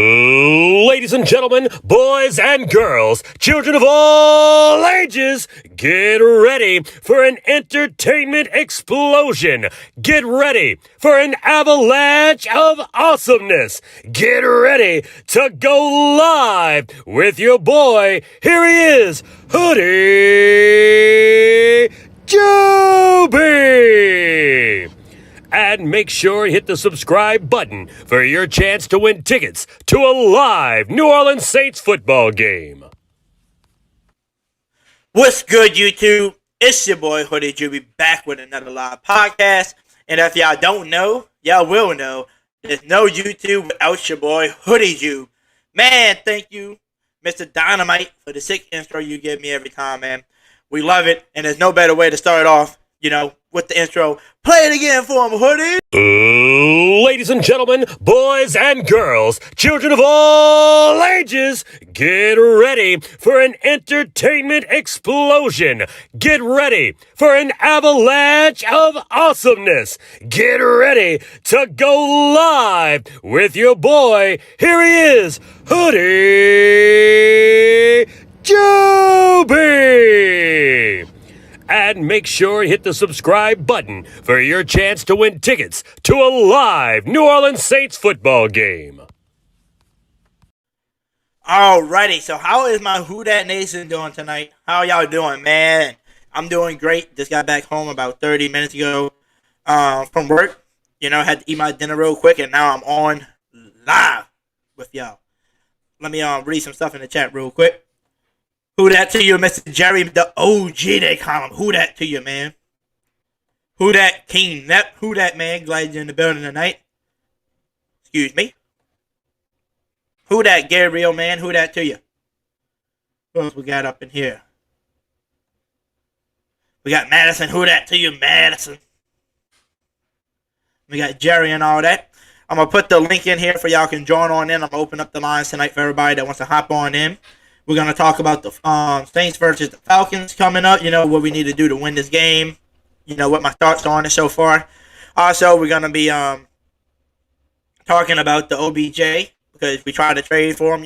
Ladies and gentlemen, boys and girls, children of all ages, get ready for an entertainment explosion. Get ready for an avalanche of awesomeness. Get ready to go live with your boy. Here he is, Hoodie Jube. And make sure to hit the subscribe button for your chance to win tickets to a live New Orleans Saints football game. What's good, YouTube? It's your boy Hoodie Jube back with another live podcast. And if y'all don't know, y'all will know, there's no YouTube without your boy Hoodie Jube. Man, thank you, Mr. Dynamite, for the sick intro you give me every time, man. We love it, and there's no better way to start off, with the intro. Play it again for him, Hoodie. Ladies and gentlemen, boys and girls, children of all ages, get ready for an entertainment explosion. Get ready for an avalanche of awesomeness. Get ready to go live with your boy. Here he is, Hoodie Jube. And make sure to hit the subscribe button for your chance to win tickets to a live New Orleans Saints football game. Alrighty, so how is my Who Dat Nation doing tonight? How y'all doing, man? I'm doing great. Just got back home about 30 minutes ago from work. Had to eat my dinner real quick, and now I'm on live with y'all. Let me read some stuff in the chat real quick. Who that to you, Mr. Jerry, the OG, they call him. Who that to you, man? Who that King Nep? Who that, man? Glad you're in the building tonight. Excuse me. Who that Gabriel, man? Who that to you? What else we got up in here? We got Madison. Who that to you, Madison? We got Jerry and all that. I'm going to put the link in here for y'all can join on in. I'm going to open up the lines tonight for everybody that wants to hop on in. We're going to talk about the Saints versus the Falcons coming up. What we need to do to win this game. What my thoughts are on it so far. Also, we're going to be talking about the OBJ because we tried to trade for him,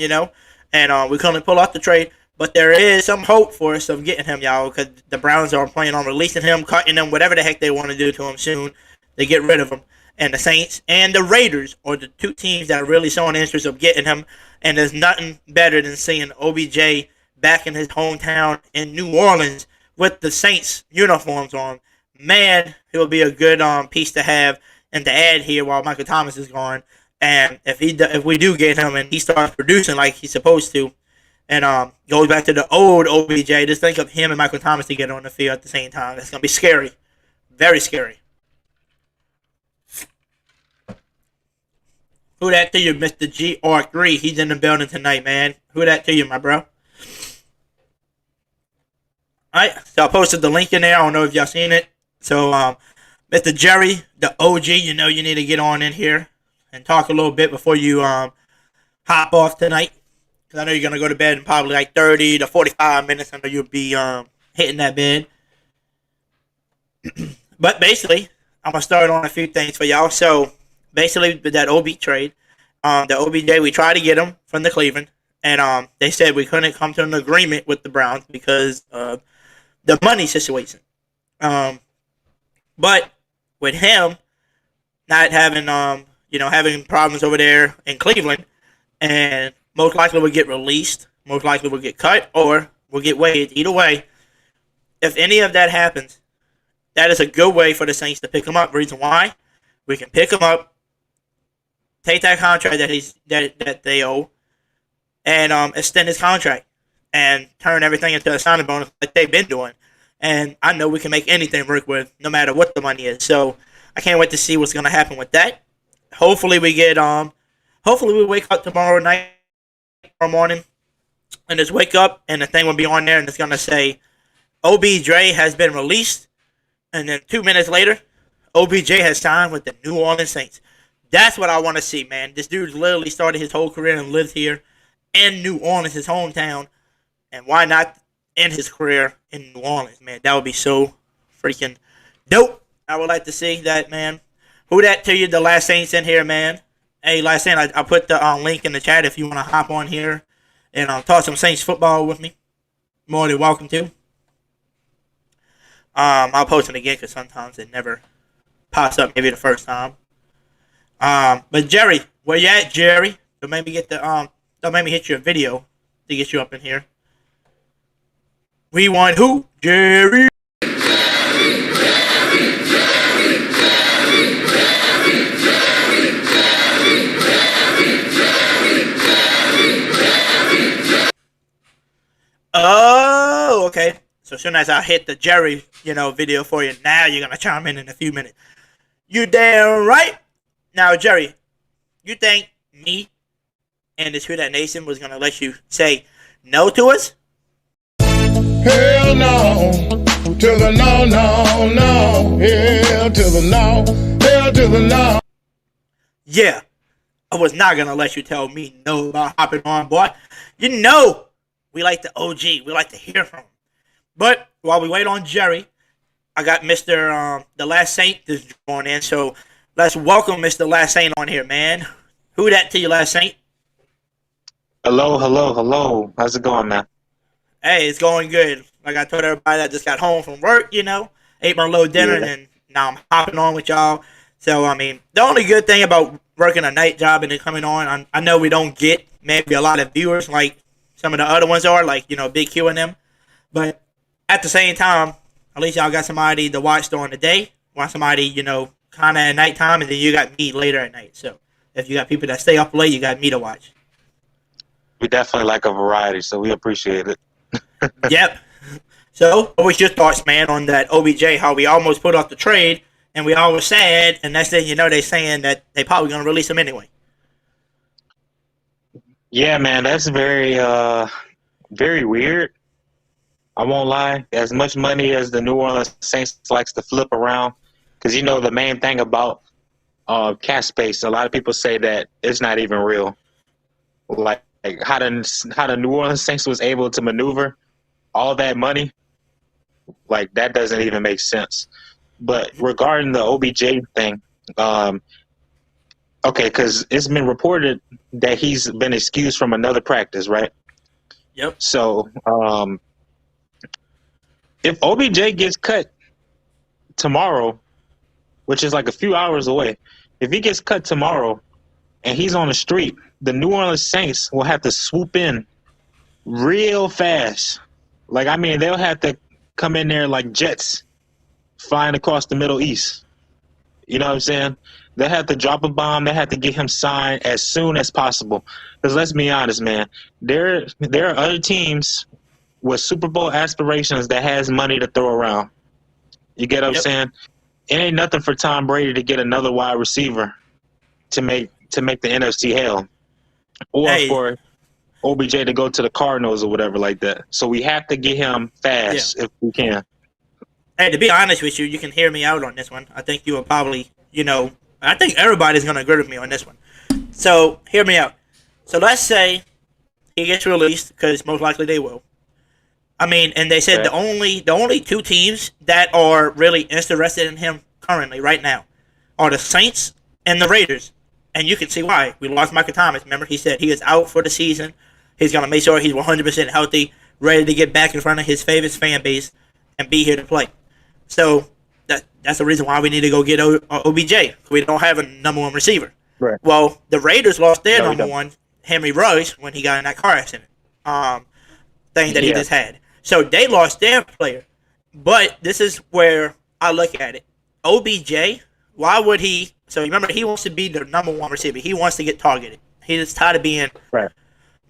and we couldn't pull off the trade. But there is some hope for us of getting him, y'all, because the Browns are planning on releasing him, cutting him, whatever the heck they want to do to him soon. They get rid of him. And the Saints and the Raiders are the two teams that are really showing interest of getting him. And there's nothing better than seeing OBJ back in his hometown in New Orleans with the Saints uniforms on. Man, he'll be a good piece to have and to add here while Michael Thomas is gone. And if we do get him and he starts producing like he's supposed to, and goes back to the old OBJ, just think of him and Michael Thomas together on the field at the same time. That's gonna be scary, very scary. Who that to you, Mr. GR3? He's in the building tonight, man. Who that to you, my bro? Alright, so I posted the link in there. I don't know if y'all seen it. So, Mr. Jerry, the OG, you need to get on in here and talk a little bit before you hop off tonight. Because I know you're going to go to bed in probably like 30 to 45 minutes. I know you'll be hitting that bed. But basically, I'm going to start on a few things for y'all. So, basically, with that OB trade, the OBJ, we tried to get him from the Cleveland, and they said we couldn't come to an agreement with the Browns because of the money situation. But with him not having, having problems over there in Cleveland, and most likely will get released, most likely will get cut, or will get waived. Either way, if any of that happens, that is a good way for the Saints to pick him up. Reason why? We can pick him up, take that contract that they owe, and extend his contract and turn everything into a signing bonus like they've been doing. And I know we can make anything work with, no matter what the money is. So I can't wait to see what's gonna happen with that. Hopefully we get hopefully we wake up tomorrow morning, and just wake up and the thing will be on there and it's gonna say OBJ has been released, and then 2 minutes later, OBJ has signed with the New Orleans Saints. That's what I want to see, man. This dude literally started his whole career and lived here in New Orleans, his hometown. And why not end his career in New Orleans, man? That would be so freaking dope. I would like to see that, man. Who that to you, the last Saints in here, man? Hey, like I said, I put the link in the chat if you want to hop on here and talk some Saints football with me. More than welcome to. I'll post it again because sometimes it never pops up. Maybe the first time. But Jerry, where you at, Jerry? Don't make me get the Don't make me hit your video to get you up in here. We want who? Jerry. Oh, okay. So as soon as I hit the Jerry, video for you, now you're gonna chime in a few minutes. You damn right. Now, Jerry, you think me and the Twitter Nation was gonna let you say no to us? Hell no, to the no, no, no. Hell to the no, hell to the no. Yeah, I was not gonna let you tell me no about hopping on, boy. You know, we like the OG. We like to hear from him. But while we wait on Jerry, I got Mr. The Last Saint just joined in. So let's welcome Mr. Last Saint on here, man. Who that to you, Last Saint? Hello, hello, hello. How's it going, man? Hey, it's going good. Like I told everybody, I just got home from work, ate my little dinner, Yeah. and now I'm hopping on with y'all. So, I mean, the only good thing about working a night job and then coming on, I know we don't get maybe a lot of viewers like some of the other ones are, like, Big Q and them. But at the same time, at least y'all got somebody to watch during the day, watch somebody, kind of at nighttime, and then you got me later at night. So if you got people that stay up late, you got me to watch. We definitely like a variety, so we appreciate it. Yep. So, what was your thoughts, man, on that OBJ, how we almost put off the trade, and we all were sad, and next thing you know, they saying that they probably going to release him anyway. Yeah, man, that's very, very weird. I won't lie. As much money as the New Orleans Saints likes to flip around, because the main thing about cap space, a lot of people say that it's not even real. Like how the New Orleans Saints was able to maneuver all that money, like that doesn't even make sense. But regarding the OBJ thing, okay, because it's been reported that he's been excused from another practice, right? Yep. So, if OBJ gets cut tomorrow, which is like a few hours away, if he gets cut tomorrow and he's on the street, the New Orleans Saints will have to swoop in real fast. Like, I mean, they'll have to come in there like jets flying across the Middle East. You know what I'm saying? They have to drop a bomb. They have to get him signed as soon as possible. Because let's be honest, man, there are other teams with Super Bowl aspirations that has money to throw around. You get what I'm saying? It ain't nothing for Tom Brady to get another wide receiver to make the NFC hell, or for OBJ to go to the Cardinals or whatever like that. So we have to get him fast if we can. Hey, to be honest with you, you can hear me out on this one. I think you will probably, I think everybody's going to agree with me on this one. So, hear me out. So, let's say he gets released, because most likely they will. I mean, and they said the only two teams that are really interested in him currently, right now, are the Saints and the Raiders. And you can see why. We lost Michael Thomas. Remember, he said he is out for the season. He's going to make sure he's 100% healthy, ready to get back in front of his favorite fan base and be here to play. So that's the reason why we need to go get OBJ. We don't have a number one receiver. Right. Well, the Raiders lost their number one, Henry Ruggs, when he got in that car accident thing that he just had. So they lost their player. But this is where I look at it. OBJ, why would he? So remember, he wants to be the number one receiver. He wants to get targeted. He's tired of being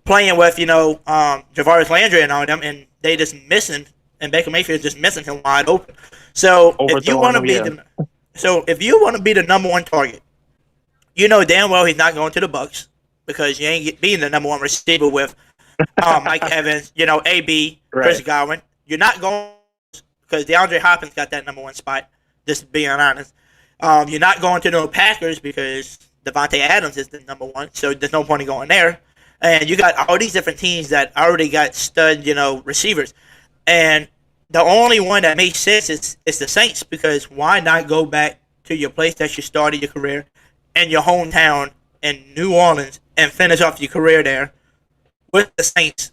playing with, Jarvis Landry and all them, and they just missing, and Baker Mayfield just missing him wide open. So if you want to be the number one target, you know damn well he's not going to the Bucs, because you ain't being the number one receiver with Mike Evans, AB, Chris Godwin. You're not going, because DeAndre Hopkins got that number one spot, just being honest. You're not going to the Packers because Devontae Adams is the number one, so there's no point in going there. And you got all these different teams that already got stud, receivers. And the only one that makes sense is the Saints, because why not go back to your place that you started your career in your hometown in New Orleans and finish off your career there with the Saints.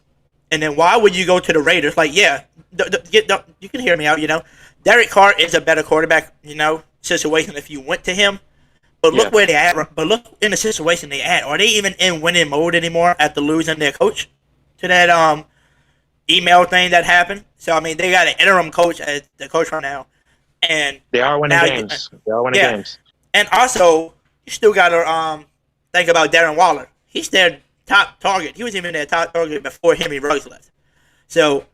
And then why would you go to the Raiders? Like, yeah, you can hear me out, Derek Carr is a better quarterback, situation if you went to him. But look where they at. But look in the situation they at. Are they even in winning mode anymore after losing their coach to that email thing that happened? So, I mean, they got an interim coach as the coach right now. And they are winning games. They are winning games. And also, you still got to think about Darren Waller. He's their top target. He was even their top target before Henry Ruggs left. So,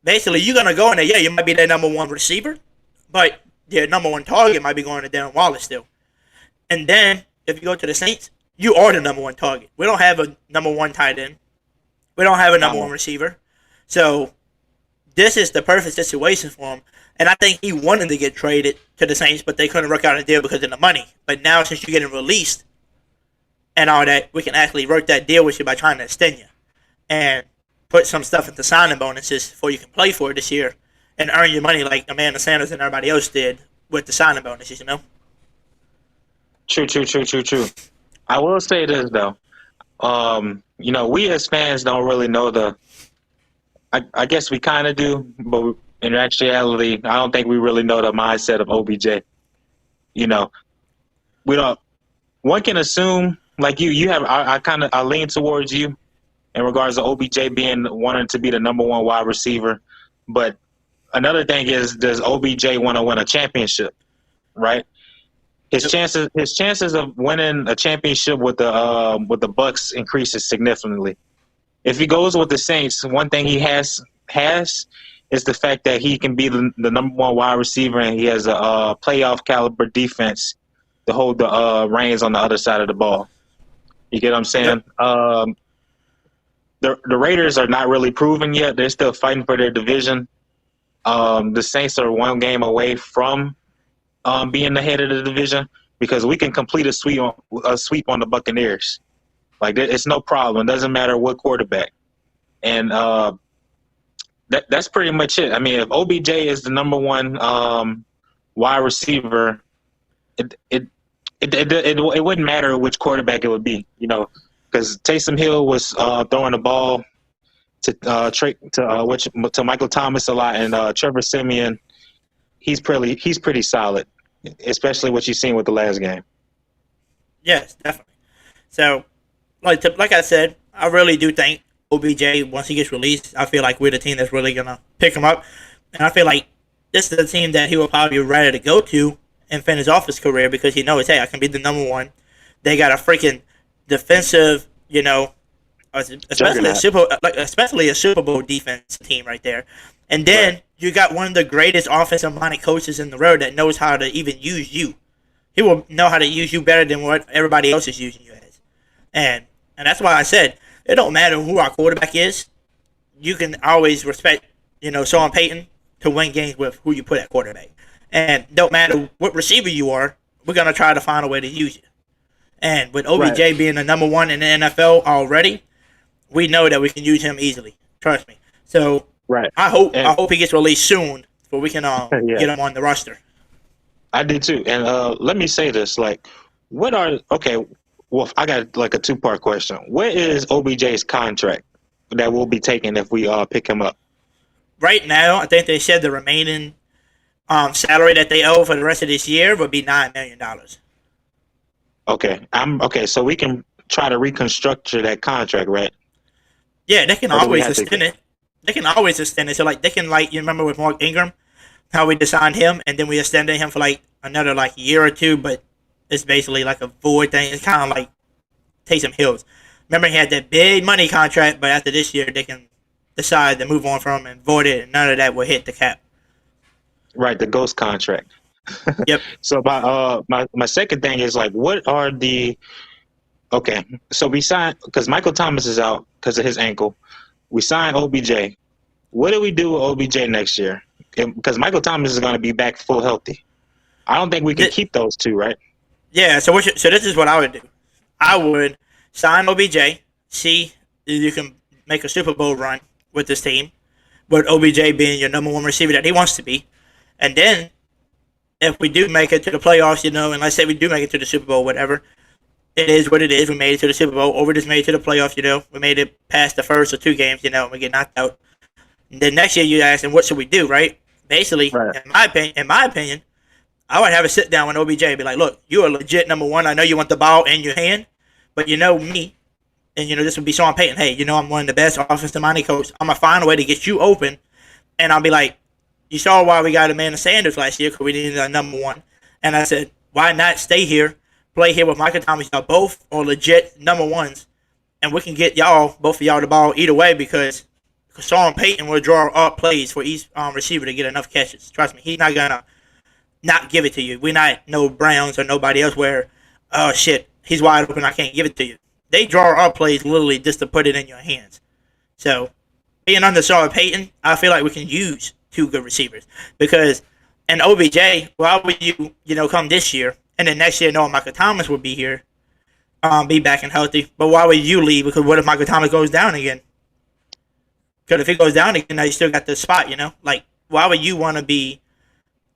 basically, you're going to go in there. Yeah, you might be their number one receiver, but their number one target might be going to Darren Waller still. And then, if you go to the Saints, you are the number one target. We don't have a number one tight end. We don't have a number one receiver. So, this is the perfect situation for him. And I think he wanted to get traded to the Saints, but they couldn't work out a deal because of the money. But now, since you're getting released and all that, we can actually work that deal with you by trying to extend you and put some stuff into signing bonuses before you can play for it this year and earn your money like Amanda Sanders and everybody else did with the signing bonuses, True. I will say this, though. We as fans don't really know I guess we kind of do, but in actuality, I don't think we really know the mindset of OBJ. We don't. One can assume, like you have. I lean towards you in regards to OBJ wanting to be the number one wide receiver. But another thing is, does OBJ want to win a championship? Right. His chances of winning a championship with the Bucks increases significantly. If he goes with the Saints, one thing he has is the fact that he can be the number one wide receiver, and he has a playoff caliber defense to hold the reins on the other side of the ball. You get what I'm saying? The Raiders are not really proven yet. They're still fighting for their division. The Saints are one game away from being the head of the division because we can complete a sweep on the Buccaneers. Like, it's no problem. It doesn't matter what quarterback. And that's pretty much it. I mean, if OBJ is the number one wide receiver, it wouldn't matter which quarterback it would be, because Taysom Hill was throwing the ball to Michael Thomas a lot, and Trevor Siemian, he's pretty solid, especially what you've seen with the last game. Yes, definitely. So, like I said, I really do think OBJ, once he gets released, I feel like we're the team that's really going to pick him up. And I feel like this is the team that he will probably be ready to go to and finish off his career because he knows, hey, I can be the number one. They got a freaking defensive, especially a Super Bowl defense team right there. And then you got one of the greatest offensive-minded coaches in the world that knows how to even use you. He will know how to use you better than what everybody else is using you as. And that's why I said, it don't matter who our quarterback is. You can always respect, Sean Payton to win games with who you put at quarterback. And don't matter what receiver you are, we're going to try to find a way to use you. And with OBJ being the number one in the NFL already, we know that we can use him easily. Trust me. So I hope he gets released soon so we can get him on the roster. I did too. And let me say this, I got like a two-part question. What is OBJ's contract that will be taken if we pick him up? Right now, I think they said the remaining salary that they owe for the rest of this year would be $9 million. Okay. So we can try to reconstruct that contract, right? Yeah, they can always extend it. They can always extend it. So, they can, you remember with Mark Ingram, how we signed him, and then we extended him for, another, year or two, but it's basically like a void thing. It's kind of like Taysom Hill's. Remember, he had that big money contract, but after this year, they can decide to move on from him and void it, and none of that will hit the cap. Right, the ghost contract. Yep. So my second thing is what are the so we signed because Michael Thomas is out because of his ankle. We signed OBJ. What do we do with OBJ next year? Because Michael Thomas is going to be back full healthy. I don't think we can keep those two, right? Yeah. So this is what I would do. I would sign OBJ. See if you can make a Super Bowl run with this team, with OBJ being your number one receiver that he wants to be, and then if we do make it to the playoffs, and let's say we do make it to the Super Bowl, whatever, it is what it is. We made it to the Super Bowl, or we just made it to the playoffs. We made it past the first or 2 games. And we get knocked out. And then next year, you ask, and what should we do? Right? Basically, Right. in my opinion, I would have a sit down with OBJ and be like, look, you are legit number one. I know you want the ball in your hand, but me, and this would be Sean Payton. Hey, I'm one of the best offensive minded coaches. I'm gonna find a way to get you open, and I'll be like, you saw why we got Amanda Sanders last year because we needed a number one, and I said, why not stay here, play here with Michael Thomas? Y'all both are legit number ones, and we can get both of y'all the ball either way because Sean Payton will draw up plays for each receiver to get enough catches. Trust me, he's not gonna not give it to you. We're not no Browns or nobody else where, oh shit, he's wide open, I can't give it to you. They draw up plays literally just to put it in your hands. So, being under Sean Payton, I feel like we can use 2 good receivers because, and OBJ, why would you, come this year and then next year knowing Michael Thomas will be here, be back and healthy, but why would you leave? Because what if Michael Thomas goes down again? Because if he goes down again, now you still got the spot, Like, why would you want to be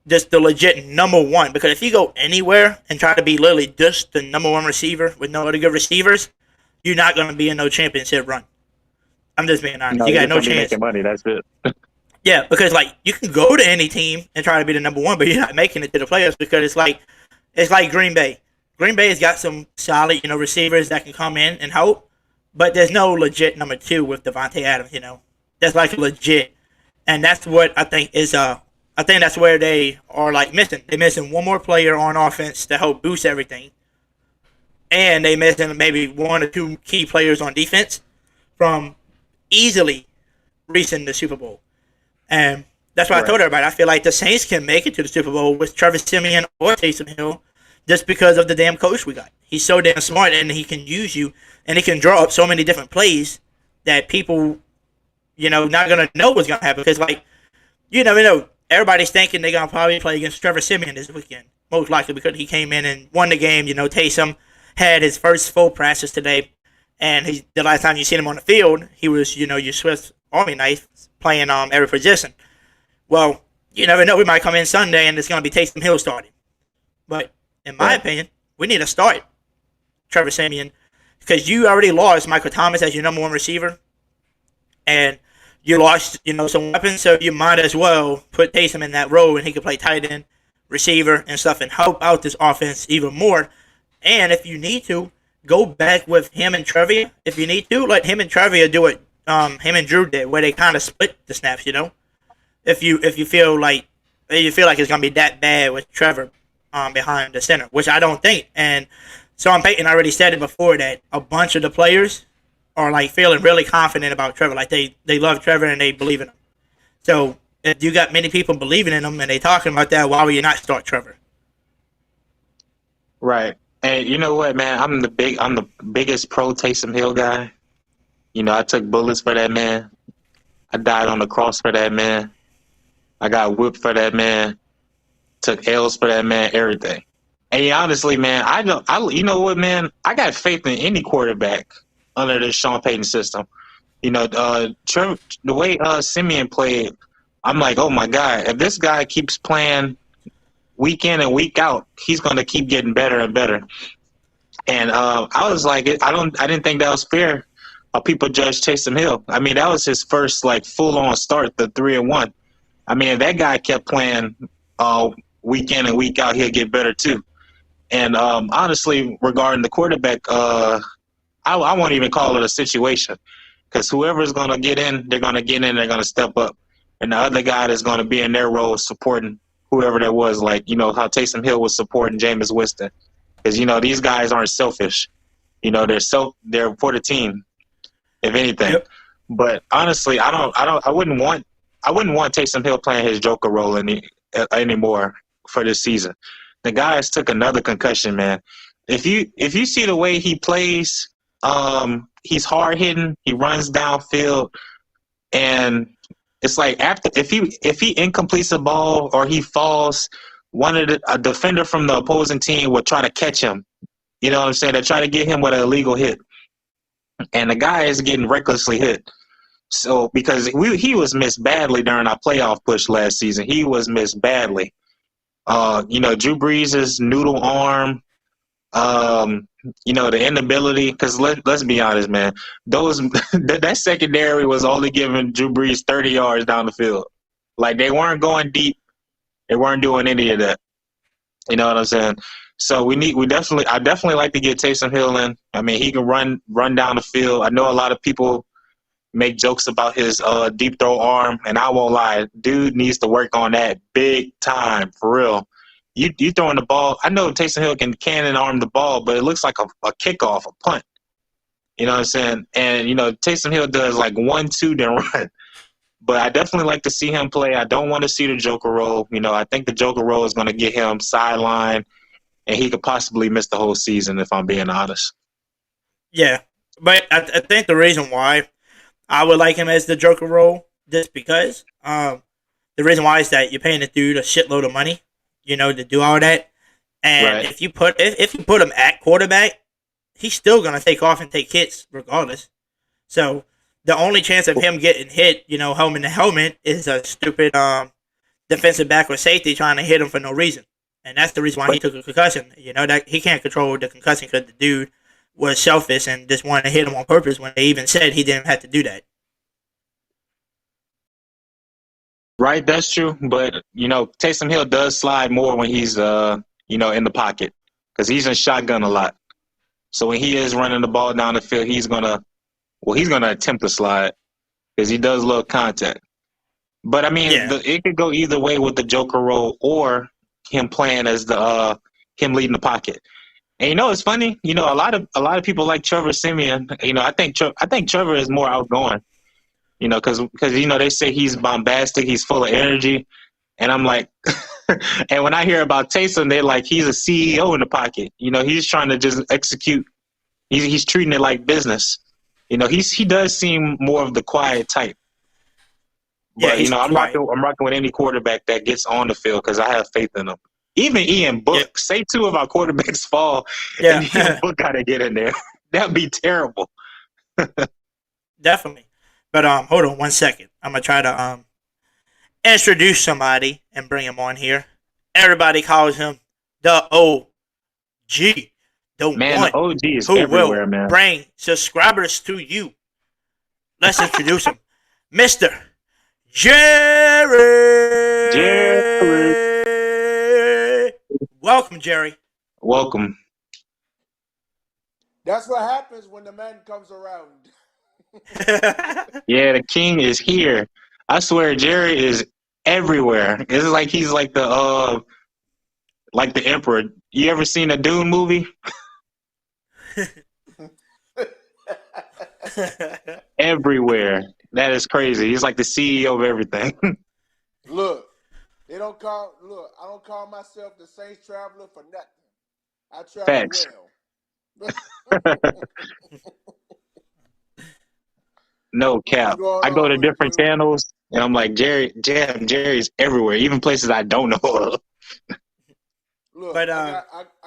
just the legit number one? Because if you go anywhere and try to be literally just the number one receiver with no other good receivers, you're not going to be in no championship run. I'm just being honest. You got no chance. Making money, that's it. Yeah, because you can go to any team and try to be the number one, but you're not making it to the playoffs because it's like Green Bay. Green Bay has got some solid, receivers that can come in and help, but there's no legit number 2 with Devontae Adams. That's legit, and that's what I think is I think that's where they are missing. They're missing one more player on offense to help boost everything, and they missing maybe 1 or 2 key players on defense from easily reaching the Super Bowl. And that's why I told everybody I feel like the Saints can make it to the Super Bowl with Trevor Siemian or Taysom Hill just because of the damn coach we got. He's so damn smart, and he can use you, and he can draw up so many different plays that people, not going to know what's going to happen. Because, you never know. Everybody's thinking they're going to probably play against Trevor Siemian this weekend. Most likely because he came in and won the game. Taysom had his first full practice today. And the last time you seen him on the field, he was, your Swiss Army knife playing every position. Well, you never know. We might come in Sunday and it's going to be Taysom Hill starting. But in my opinion, we need to start Trevor Siemian because you already lost Michael Thomas as your number one receiver. And you lost, some weapons, so you might as well put Taysom in that role and he could play tight end, receiver, and stuff and help out this offense even more. And if you need to, go back with him and Trevor. If you need to, let him and Trevor do it. Him and Drew did, where they kind of split the snaps. If you feel like it's gonna be that bad with Trevor behind the center, which I don't think. And Sean Payton already said it before that a bunch of the players are feeling really confident about Trevor. They love Trevor and they believe in him. So if you got many people believing in him and they talking about that, why would you not start Trevor? Right. And you know what, man? I'm the biggest pro Taysom Hill guy. I took bullets for that man. I died on the cross for that man. I got whipped for that man. Took L's for that man. Everything. And honestly, man, you know what, man? I got faith in any quarterback under the Sean Payton system. The way Simeon played, I'm like, oh my God, if this guy keeps playing week in and week out, he's going to keep getting better and better. And I was like, I didn't think that was fair. People judge Taysom Hill. I mean, that was his first full on start, the 3-1. I mean, if that guy kept playing week in and week out, he'll get better too. And honestly, regarding the quarterback, I won't even call it a situation because whoever's going to get in, they're going to get in, they're going to step up. And the other guy is going to be in their role supporting whoever that was, how Taysom Hill was supporting Jameis Winston. Because, these guys aren't selfish. They're for the team, if anything. Yep. But honestly, I wouldn't want Taysom Hill playing his Joker role anymore for this season. The guys took another concussion, man. If you see the way he plays, he's hard hitting, he runs downfield, and it's if he incompletes the ball or he falls, a defender from the opposing team will try to catch him. You know what I'm saying? They try to get him with an illegal hit, and the guy is getting recklessly hit. So because he was missed badly during our playoff push last season, he was missed badly. Drew Brees' noodle arm, The inability, because let's be honest, man, that secondary was only giving Drew Brees 30 yards down the field. Like, they weren't going deep. They weren't doing any of that. You know what I'm saying? So I definitely like to get Taysom Hill in. I mean, he can run down the field. I know a lot of people make jokes about his deep throw arm, and I won't lie, dude needs to work on that big time, for real. You throwing the ball. I know Taysom Hill can cannon arm the ball, but it looks like a kickoff, a punt. You know what I'm saying? And, Taysom Hill does like 1-2, then run. But I definitely like to see him play. I don't want to see the Joker role. I think the Joker role is going to get him sidelined, and he could possibly miss the whole season, if I'm being honest. Yeah, but I think the reason why I would like him as the Joker role, just because the reason why is that you're paying the dude a shitload of money, to do all that. And Right. if you put him at quarterback, he's still gonna take off and take hits regardless. So the only chance of him getting hit, helmet to helmet, is a stupid defensive back or safety trying to hit him for no reason. And that's the reason why he took a concussion. That he can't control the concussion because the dude was selfish and just wanted to hit him on purpose when they even said he didn't have to do that. Right, that's true. But, Taysom Hill does slide more when he's, in the pocket, because he's in shotgun a lot. So when he is running the ball down the field, he's going to attempt to slide, because he does love contact. But, I mean, it could go either way with the Joker role or him playing as him leading the pocket. And, it's funny, a lot of people like Trevor Siemian. I think Trevor is more outgoing. Because they say he's bombastic, he's full of energy, and I'm like, and when I hear about Taysom, they're like, he's a CEO in the pocket. He's trying to just execute. He's treating it like business. He does seem more of the quiet type. But I'm rocking with any quarterback that gets on the field, because I have faith in him. Even Ian Book, say two of our quarterbacks fall, and Ian Book got to get in there. That'd be terrible. Definitely. But hold on one second. I'm gonna try to introduce somebody and bring him on here. Everybody calls him the OG, the one the OG is who everywhere, will man. bring subscribers to you. Let's introduce him, Mr. Jerry. Welcome, Jerry. Welcome. That's what happens when the man comes around. Yeah, the king is here. I swear, Jerry is everywhere. It's like he's like the emperor. You ever seen a Dune movie? Everywhere. That is crazy. He's like the CEO of everything. Look, I don't call myself the Saints traveler for nothing. I travel Facts. well. No cap. I go to different channels, and I'm like, Jerry's everywhere, even places I don't know of. Look, But, I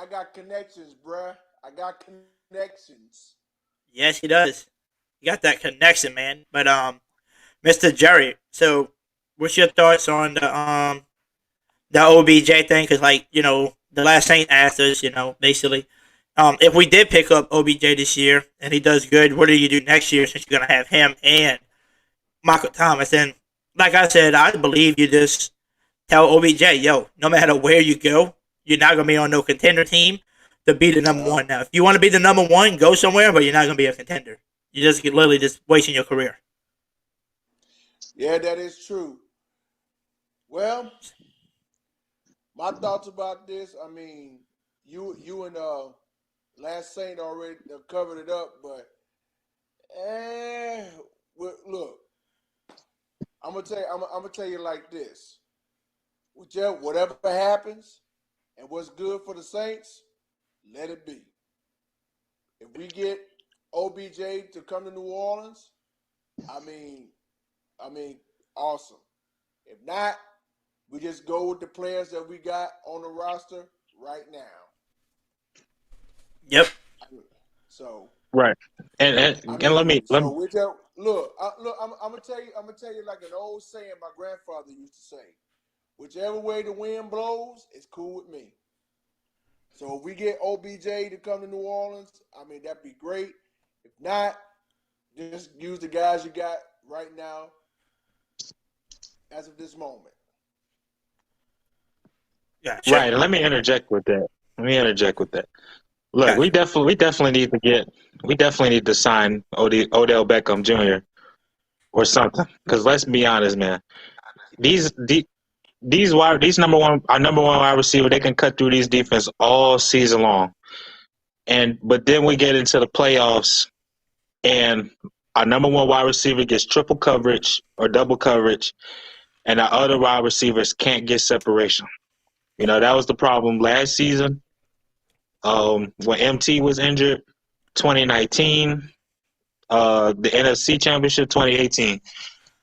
got connections, bruh. I got connections. Yes, he does. You got that connection, man. But Mr. Jerry, so what's your thoughts on the OBJ thing? Because the last Saint asked us, basically, if we did pick up OBJ this year and he does good, what do you do next year since you're gonna have him and Michael Thomas? And like I said, I believe you just tell OBJ, yo, no matter where you go, you're not gonna be on no contender team to be the number one. Now, if you want to be the number one, go somewhere, but you're not gonna be a contender. You just literally just wasting your career. Yeah, that is true. Well, my thoughts about this, I mean, you and Last Saint already covered it up, but look, I'm gonna tell you like this. Whatever happens and what's good for the Saints, let it be. If we get OBJ to come to New Orleans, I mean, awesome. If not, we just go with the players that we got on the roster right now. Yep. So right, and let me look. I'm gonna tell you like an old saying my grandfather used to say: whichever way the wind blows, it's cool with me. So if we get OBJ to come to New Orleans, I mean, that'd be great. If not, just use the guys you got right now as of this moment. Yeah, Right. And let me interject with that. Look, Gotcha. we definitely need to sign Odell Beckham Jr. or something. Because let's be honest, man, these our number one wide receiver, they can cut through these defense all season long. But then we get into the playoffs, and our number one wide receiver gets triple coverage or double coverage, and our other wide receivers can't get separation. That was the problem last season. When MT was injured, 2019, the NFC Championship, 2018.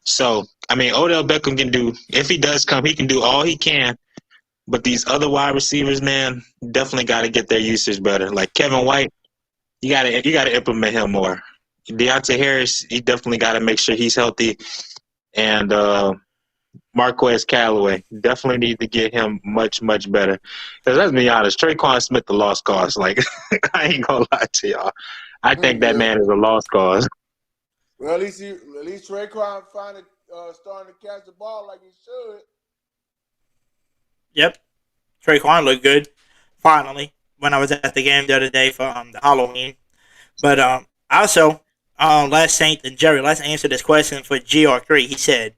So, I mean, Odell Beckham can do, if he does come, he can do all he can. But these other wide receivers, man, definitely got to get their usage better. Like Kevin White, you got to implement him more. Deontay Harris, he definitely got to make sure he's healthy. And Marquez Callaway, definitely need to get him much, much better. Because let's be honest, Traquan Smith, the lost cause. Like, I ain't going to lie to y'all. I think that man is a lost cause. Well, at least Traquan finally starting to catch the ball like he should. Yep. Traquan looked good, finally, when I was at the game the other day for the Halloween. But also, last Saint and Jerry, let's answer this question for GR3. He said,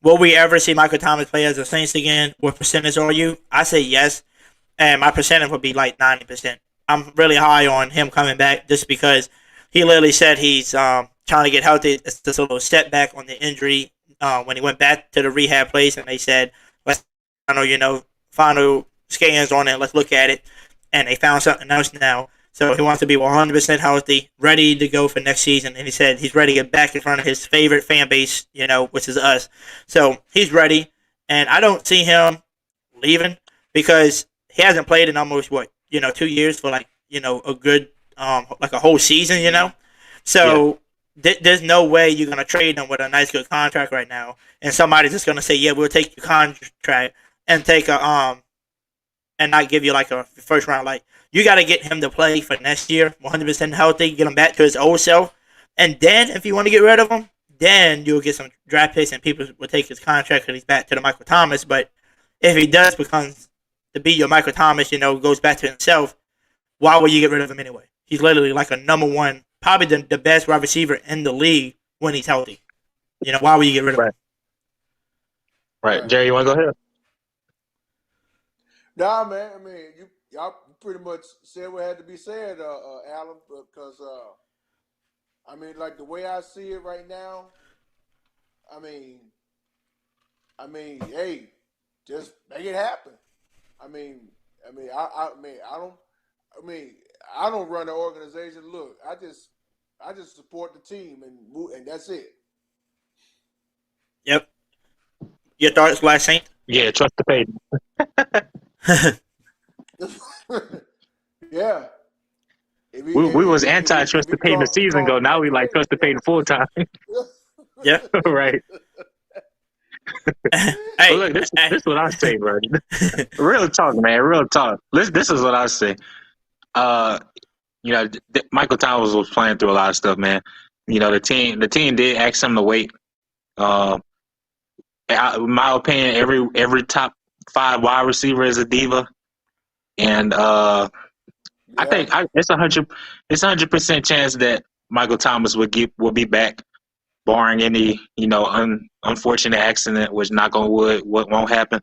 will we ever see Michael Thomas play as a Saints again? What percentage are you? I say yes, and my percentage would be like 90%. I'm really high on him coming back just because he literally said he's trying to get healthy. It's just a little setback on the injury when he went back to the rehab place, and they said, let's final scans on it, let's look at it, and they found something else now. So he wants to be 100% healthy, ready to go for next season. And he said he's ready to get back in front of his favorite fan base, which is us. So he's ready. And I don't see him leaving because he hasn't played in almost, 2 years for a good, like a whole season, So there's no way you're going to trade him with a nice, good contract right now. And somebody's just going to say, yeah, we'll take your contract and take and not give you like a first round. Like, you got to get him to play for next year, 100% healthy, get him back to his old self. And then, if you want to get rid of him, then you'll get some draft picks and people will take his contract because he's back to the Michael Thomas. But if he does become to be your Michael Thomas, goes back to himself, why would you get rid of him anyway? He's literally like a number one, probably the best wide receiver in the league when he's healthy. Why would you get rid of him? Right. Jerry, you want to go ahead? Nah, man. I mean, y'all pretty much said what had to be said, Alan. Because I mean, like the way I see it right now, I mean, hey, just make it happen. I don't run the organization. Look, I just support the team and that's it. Yep. Your thoughts, last Saint? Yeah, trust the Payton. Yeah. We was anti-trust the Payton a season ago. Now we like trust the Payton full time. Yeah. Right. Hey, look, this is what I say, bro. Real talk, man. Real talk. This is what I say. Michael Thomas was playing through a lot of stuff, man. The team did ask him to wait. In my opinion, every top 5 wide receiver is a diva, and I think it's 100% chance that Michael Thomas will be back, barring any unfortunate accident, which knock on wood, what won't happen.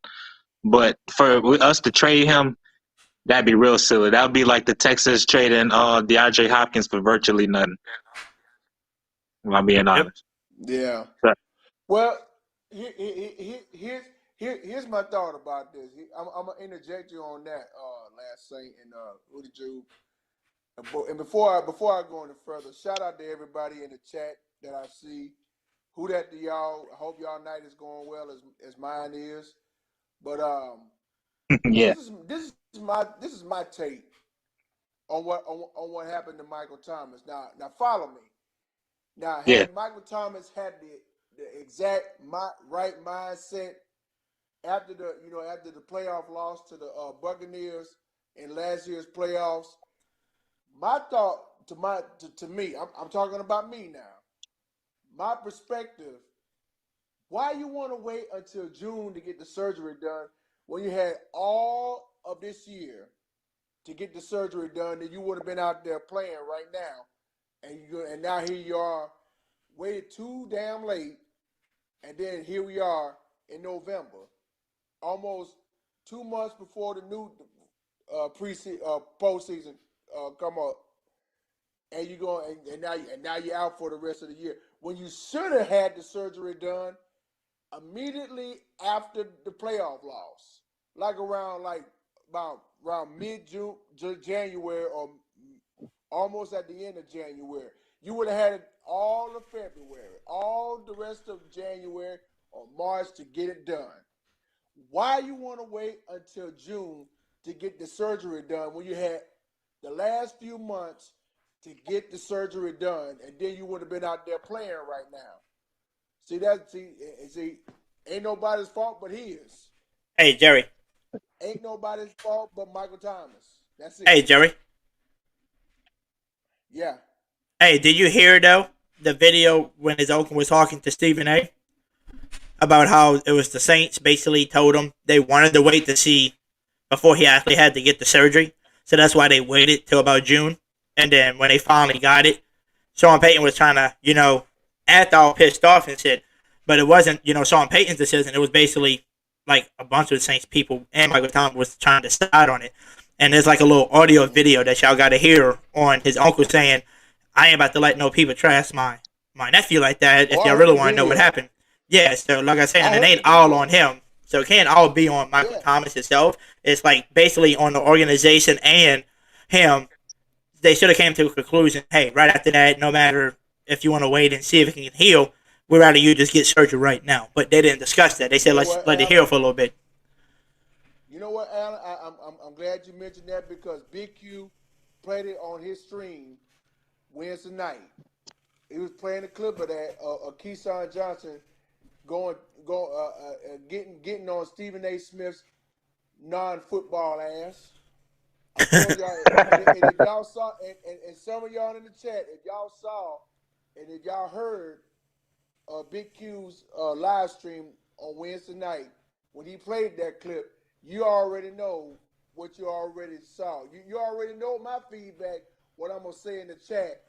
But for us to trade him, that'd be real silly. That would be like the Texans trading DeAndre Hopkins for virtually nothing. If I'm being honest. Yeah. But, well, here's my thought about this. I'm gonna interject you on that, last Saint and Hoodie Jube. And before I go any further, shout out to everybody in the chat that I see. Who that to y'all? I hope y'all night is going well as mine is. But yeah. This is my take on what happened to Michael Thomas. Now follow me. Now had Michael Thomas had the exact right mindset after the playoff loss to the Buccaneers, in last year's playoffs. My thought to me, I'm talking about me now. My perspective, why you want to wait until June to get the surgery done when you had all of this year to get the surgery done, then you would have been out there playing right now. And now here you are, waited too damn late, and then here we are in November, almost 2 months before the new postseason come up, and you go and now you're out for the rest of the year when you should have had the surgery done immediately after the playoff loss, like around mid-June, January, or almost at the end of January. You would have had it all of February, all the rest of January or March to get it done. Why you want to wait until June to get the surgery done when you had the last few months to get the surgery done, and then you would have been out there playing right now? See, ain't nobody's fault but his. Hey, Jerry. Ain't nobody's fault but Michael Thomas. That's it. Hey, Jerry. Yeah. Hey, did you hear, though, the video when his Oakland was talking to Stephen A? About how it was the Saints basically told him they wanted to wait to see before he actually had to get the surgery. So that's why they waited till about June. And then when they finally got it, Sean Payton was trying to, act all pissed off and said, but it wasn't, Sean Payton's decision. It was basically like a bunch of the Saints people and Michael Thomas was trying to decide on it. And there's like a little audio video that y'all got to hear on his uncle saying, I ain't about to let no people trash my nephew like that if y'all really want to know what happened. Yeah, so like I said, it ain't all on him. So it can't all be on Michael Thomas himself. It's like basically on the organization and him. They should have came to a conclusion, hey, right after that, no matter if you want to wait and see if it can heal, we'd rather you just get surgery right now. But they didn't discuss that. They said, let's let it heal for a little bit. You know what, Alan? I'm glad you mentioned that because Big Q played it on his stream Wednesday night. He was playing a clip of that, Keyshawn Johnson getting on Stephen A. Smith's non-football ass. I told y'all, and if y'all saw, and some of y'all in the chat, if y'all saw, and if y'all heard Big Q's live stream on Wednesday night, when he played that clip, you already know what you already saw. You already know my feedback, what I'm going to say in the chat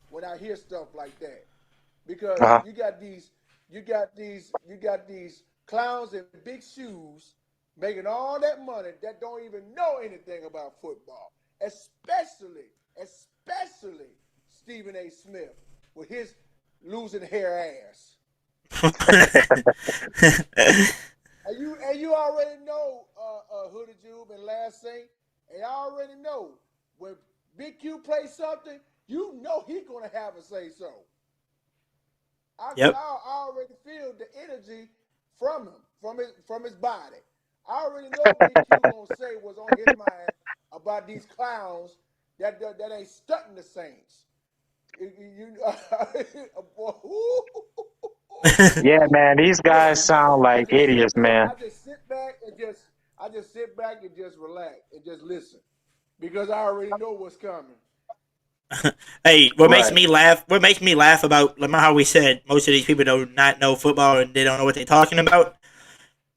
when I hear stuff like that. Because you got these clowns in big shoes making all that money that don't even know anything about football, especially Stephen A. Smith with his losing hair ass. and you already know Hoodie, Jube, and Last Saint, and you already know when Big Q plays something, you know he's gonna have a say so. I already feel the energy from him, from his body. I already know what Big Q gonna say was on his mind about these clowns that ain't stunting the Saints. Yeah, man, these guys sound like idiots, man. I just sit back and just relax and just listen because I already know what's coming. Hey, what makes me laugh about, remember how we said most of these people do not know football and they don't know what they're talking about?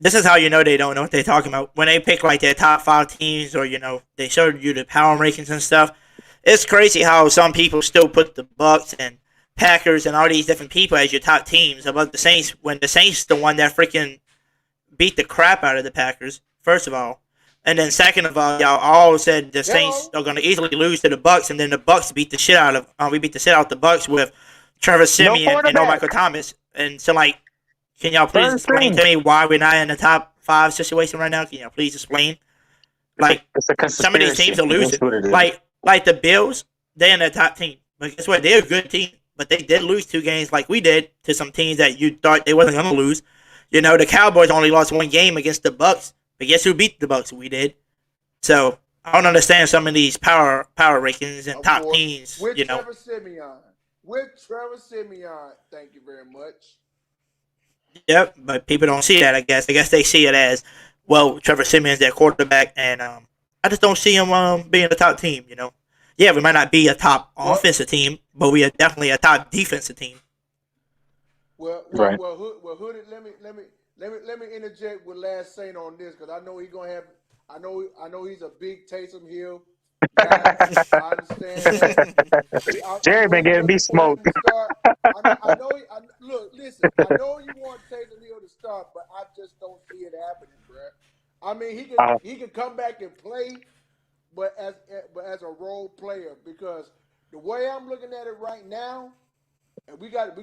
This is how you know they don't know what they're talking about. When they pick like their top 5 teams or, they showed you the power rankings and stuff. It's crazy how some people still put the Bucks and Packers and all these different people as your top teams above the Saints when the Saints the one that freaking beat the crap out of the Packers, first of all. And then second of all, y'all all said the Saints are going to easily lose to the Bucks, and then the Bucks beat the shit out of we beat the shit out the Bucks with Trevor Siemian and no Michael Thomas. And so, like, can y'all please explain to me why we're not in the top 5 situation right now? Can y'all please explain? Like, some of these teams are losing. Like the Bills, they're in the top team. But guess what? They're a good team. But they did lose 2 games like we did to some teams that you thought they wasn't going to lose. The Cowboys only lost 1 game against the Bucks. But guess who beat the Bucks? We did. So I don't understand some of these power rankings and top teams. With Trevor Siemian, thank you very much. Yep, but people don't see that. I guess they see it as well. Trevor Siemian's their quarterback, and I just don't see him being a top team. Yeah, we might not be a top offensive team, but we are definitely a top defensive team. Right. Hoodie, let me interject with Last Saint on this because I know he's gonna have. I know he's a big Taysom Hill guy. I understand that. Jerry been getting me smoked. Listen. I know you want Taysom Hill to start, but I just don't see it happening, bro. I mean, he can come back and play, but as a role player, because the way I'm looking at it right now, and we got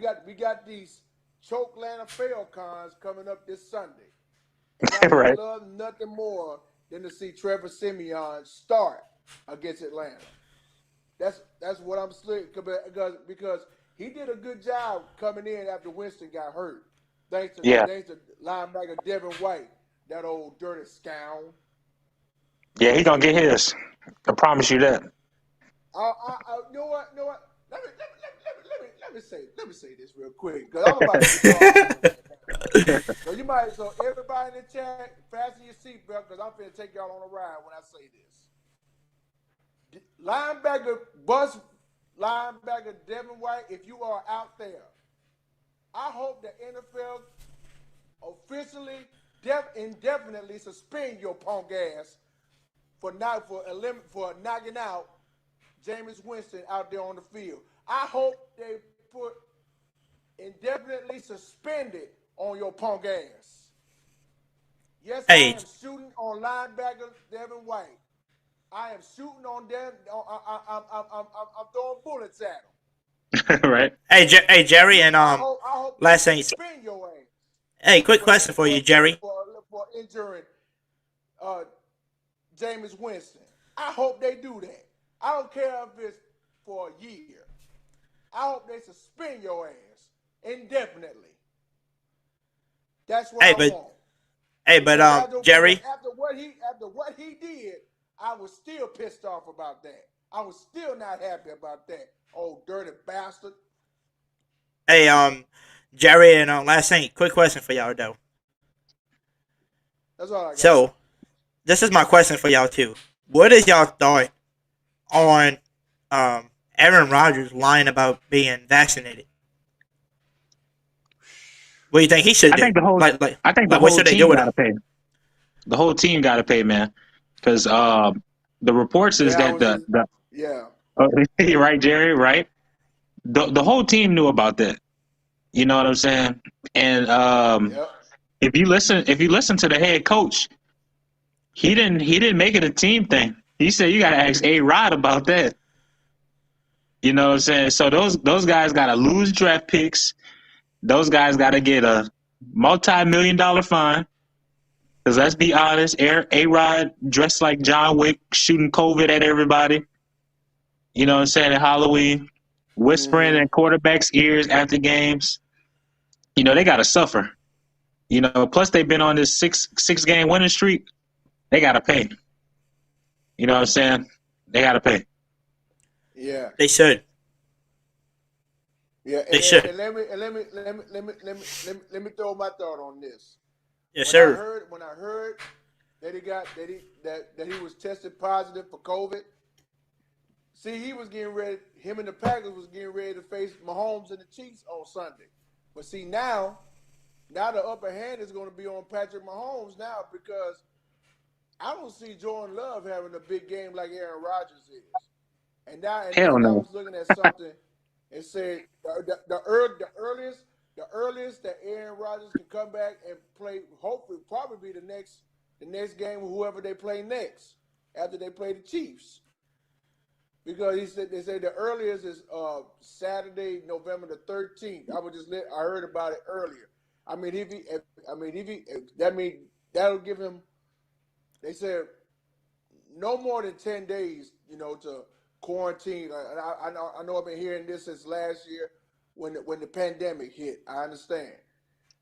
these Chokeland Falcons coming up this Sunday, and I would Right. love nothing more than to see Trevor Siemian start against Atlanta. That's what I'm saying because he did a good job coming in after Winston got hurt. Thanks to linebacker Devin White, that old dirty scoundrel. Yeah, he gonna get his. I promise you that. You know what? Let me say this real quick because I'm about to. So everybody in the chat, fasten your seatbelt because I'm finna take y'all on a ride when I say this. Linebacker Devin White, if you are out there, I hope the NFL officially, indefinitely suspend your punk ass for knocking out Jameis Winston out there on the field. I hope they put indefinitely suspended on your punk ass. Yes, I am shooting on linebacker Devin White. I am shooting on them. I'm throwing bullets at him. Right. Hey, Jerry, and I hope Last they Saints. suspend your ass. Hey, quick question for you, Jerry. For injuring Jameis Winston. I hope they do that. I don't care if it's for a year. I hope they suspend your ass indefinitely. That's what I want. Hey, but Jerry. After what he did, I was still pissed off about that. I was still not happy about that. Oh, dirty bastard. Hey, Jerry and Last Saint, quick question for y'all though. That's all I got. So, this is my question for y'all too. What is y'all thought on Aaron Rodgers lying about being vaccinated? What do you think he should do? I think the whole team got to pay. The whole team got to pay, man, because the reports is that right, Jerry, right? The whole team knew about that. You know what I'm saying? And if you listen to the head coach, he didn't make it a team thing. He said you got to ask A-Rod about that. You know what I'm saying? So those guys got to lose draft picks. Those guys got to get a multi-million-dollar fine. Because let's be honest, A-Rod dressed like John Wick, shooting COVID at everybody. You know what I'm saying? At Halloween, whispering in quarterbacks' ears after games. You know, they got to suffer. You know, plus they've been on this six game winning streak. They got to pay. You know what I'm saying? They got to pay. Yeah, they should. Yeah, they should. And let me throw my thought on this. Yes, sir. When I heard that he was tested positive for COVID, see, he was getting ready. Him and the Packers was getting ready to face Mahomes and the Chiefs on Sunday. But see, now the upper hand is going to be on Patrick Mahomes now because I don't see Jordan Love having a big game like Aaron Rodgers is. And now, I was looking at something and said the earliest that Aaron Rodgers can come back and play, hopefully, probably be the next game with whoever they play next after they play the Chiefs. Because they say the earliest is Saturday, November the 13th. I heard about it earlier. That'll give him. They said no more than 10 days, to quarantine. I know I've been hearing this since last year when the pandemic hit. I understand.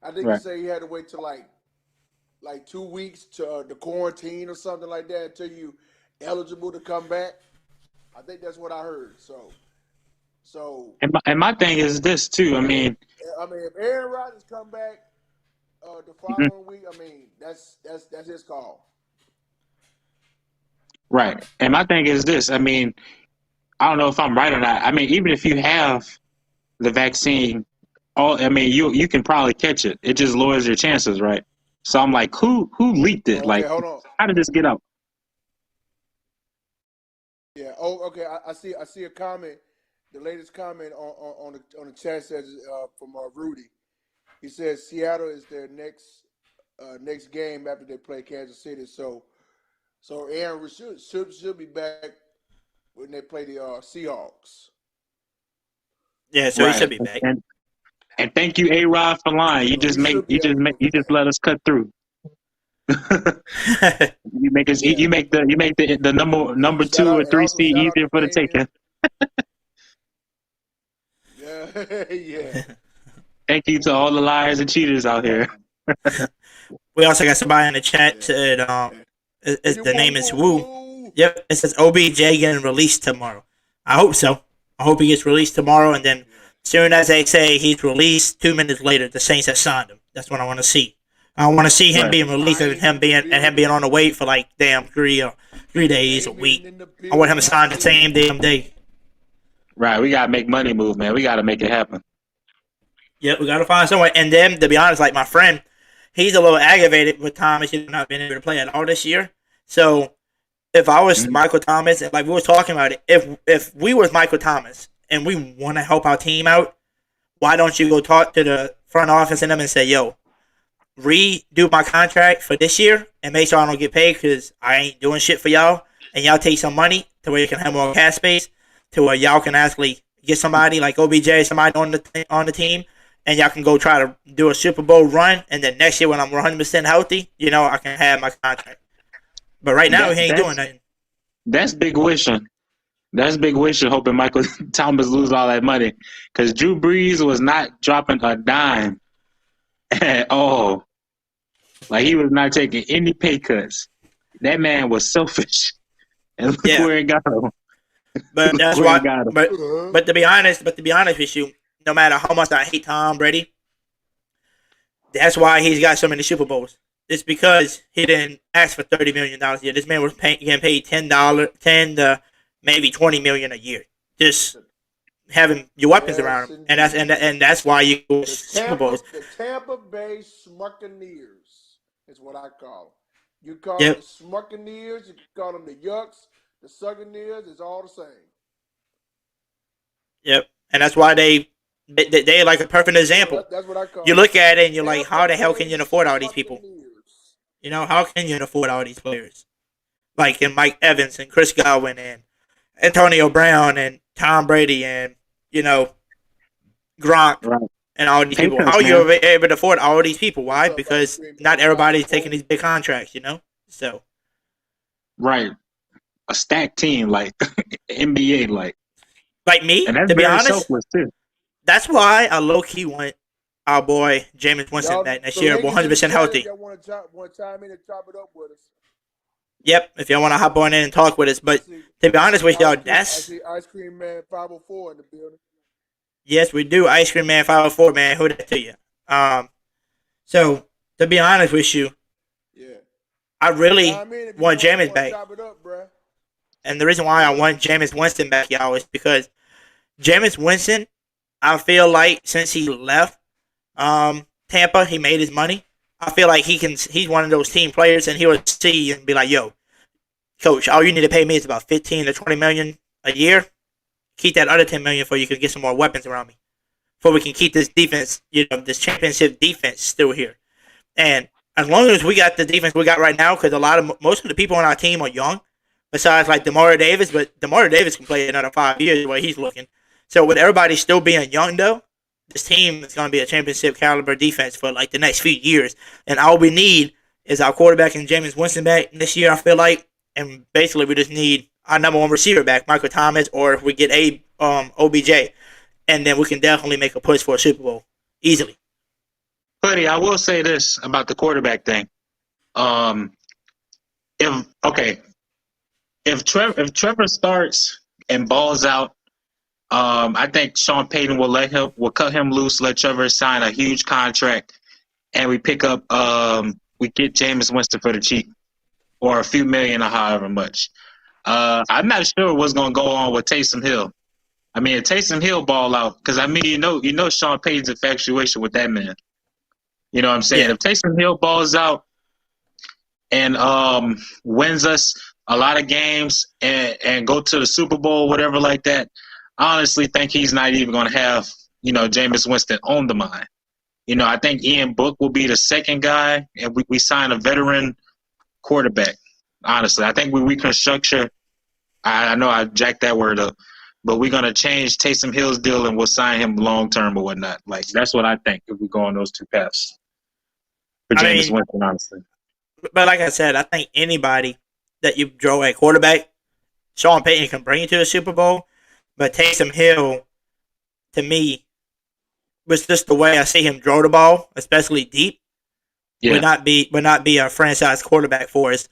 I think Right. you say he had to wait till like 2 weeks to the quarantine or something like that until you eligible to come back. I think that's what I heard. So. And my thing is this too. I mean, if Aaron Rodgers come back the following week, that's his call. Right. And my thing is this. I mean, I don't know if I'm right or not. I mean, even if you have the vaccine, you can probably catch it. It just lowers your chances, right? So I'm like, who leaked it? Okay, Like, hold on. how did this get out? Yeah. Oh, okay. I see a comment. The latest comment on the chat says from Rudy. He says Seattle is their next game after they play Kansas City. So Aaron should be back when they play the Seahawks. Yeah, so Right. he should be back. And thank you, A-Rod, for lying. You just let us cut through. You make the number Shout 2 out- or 3 also seed shout out easier to for the Damien. taking. Yeah, yeah. Thank you to all the liars and cheaters out here. We also got somebody in the chat said the name is Woo. Yep, it says OBJ getting released tomorrow. I hope so. I hope he gets released tomorrow, and then soon as they say he's released, 2 minutes later, the Saints have signed him. That's what I want to see. I want to see him being released and him being on the wait for like 3 days, a week. I want him to sign the same damn day. Right, we gotta make money move, man. We gotta make it happen. Yep, we gotta find some way. And then, to be honest, like my friend, he's a little aggravated with Thomas not being able to play at all this year. So if I was Michael Thomas, and like we were talking about it, if we was Michael Thomas and we want to help our team out, why don't you go talk to the front office and them and say, yo, redo my contract for this year and make sure I don't get paid because I ain't doing shit for y'all, and y'all take some money to where you can have more cash space to where y'all can actually get somebody like OBJ, somebody on the team, and y'all can go try to do a Super Bowl run, and then next year when I'm 100% healthy, I can have my contract. But right now, he ain't doing nothing. That's big wishing. That's big wishing, hoping Michael Thomas lose all that money. Because Drew Brees was not dropping a dime at all. Like, he was not taking any pay cuts. That man was selfish. And look where it got him. But that's why. But to be honest with you, no matter how much I hate Tom Brady, that's why he's got so many Super Bowls. It's because he didn't ask for $30 million a year. This man was getting paid $10 to maybe $20 million a year. Just having your weapons around him, and that's why you go Super Bowls. The Tampa Bay Smuccaneers is what I call them. You call them the Smuccaneers, you can call them the Yucks, the Succaneers. It's all the same. Yep, and that's why they're like a perfect example. That's what I call. You look at it and you're like, how the hell can you afford all these people? How can you afford all these players? Like in Mike Evans and Chris Godwin and Antonio Brown and Tom Brady and Gronk and all these people. How are you able to afford all these people? Why? Because not everybody's taking these big contracts, So right, a stacked team like NBA, like me. And that's to be honest, selfless too. That's why I low key want our boy Jameis Winston back next year, 100% healthy. Y'all want to chime in and chop it up with us? Yep, if y'all want to hop on in and talk with us. But to be honest with y'all, I see Ice Cream Man 504 in the building. Yes, we do. Ice Cream Man 504, man. Who that to you? So to be honest with you, I really want Jameis back. And the reason why I want Jameis Winston back, y'all, is because Jameis Winston, I feel like since he left Tampa, he made his money. I feel like he's one of those team players, and he'll see and be like, yo, coach, all you need to pay me is about $15 to $20 million a year. Keep that other $10 million so you can get some more weapons around me. So we can keep this defense, this championship defense still here. And as long as we got the defense we got right now, because most of the people on our team are young, besides like Demario Davis, but Demario Davis can play another 5 years the way he's looking. So with everybody still being young, though, this team is going to be a championship caliber defense for like the next few years. And all we need is our quarterback and Jameis Winston back this year, I feel like. And basically we just need our number one receiver back, Michael Thomas, or if we get OBJ. And then we can definitely make a push for a Super Bowl easily. Hoodie, I will say this about the quarterback thing. If Trevor starts and balls out, I think Sean Payton will cut him loose, let Trevor sign a huge contract, and we pick up we get Jameis Winston for the cheap, or a few million or however much. I'm not sure what's going to go on with Taysom Hill. I mean, if Taysom Hill ball out, because I mean, you know, Sean Payton's infatuation with that man. You know what I'm saying? Yeah. If Taysom Hill balls out and wins us a lot of games and go to the Super Bowl, whatever like that, I honestly think he's not even going to have, you know, Jameis Winston on the mind. You know, I think Ian Book will be the second guy, and we sign a veteran quarterback. Honestly, I think we reconstructure. I know I jacked that word up, but we're going to change Taysom Hill's deal and we'll sign him long term or whatnot. Like, that's what I think if we go on those two paths for Jameis Winston, honestly. But like I said, I think anybody that you draw at quarterback, Sean Payton can bring you to the Super Bowl. But Taysom Hill, to me, was just the way I see him draw the ball, especially deep. Yeah. Would not be a franchise quarterback for us.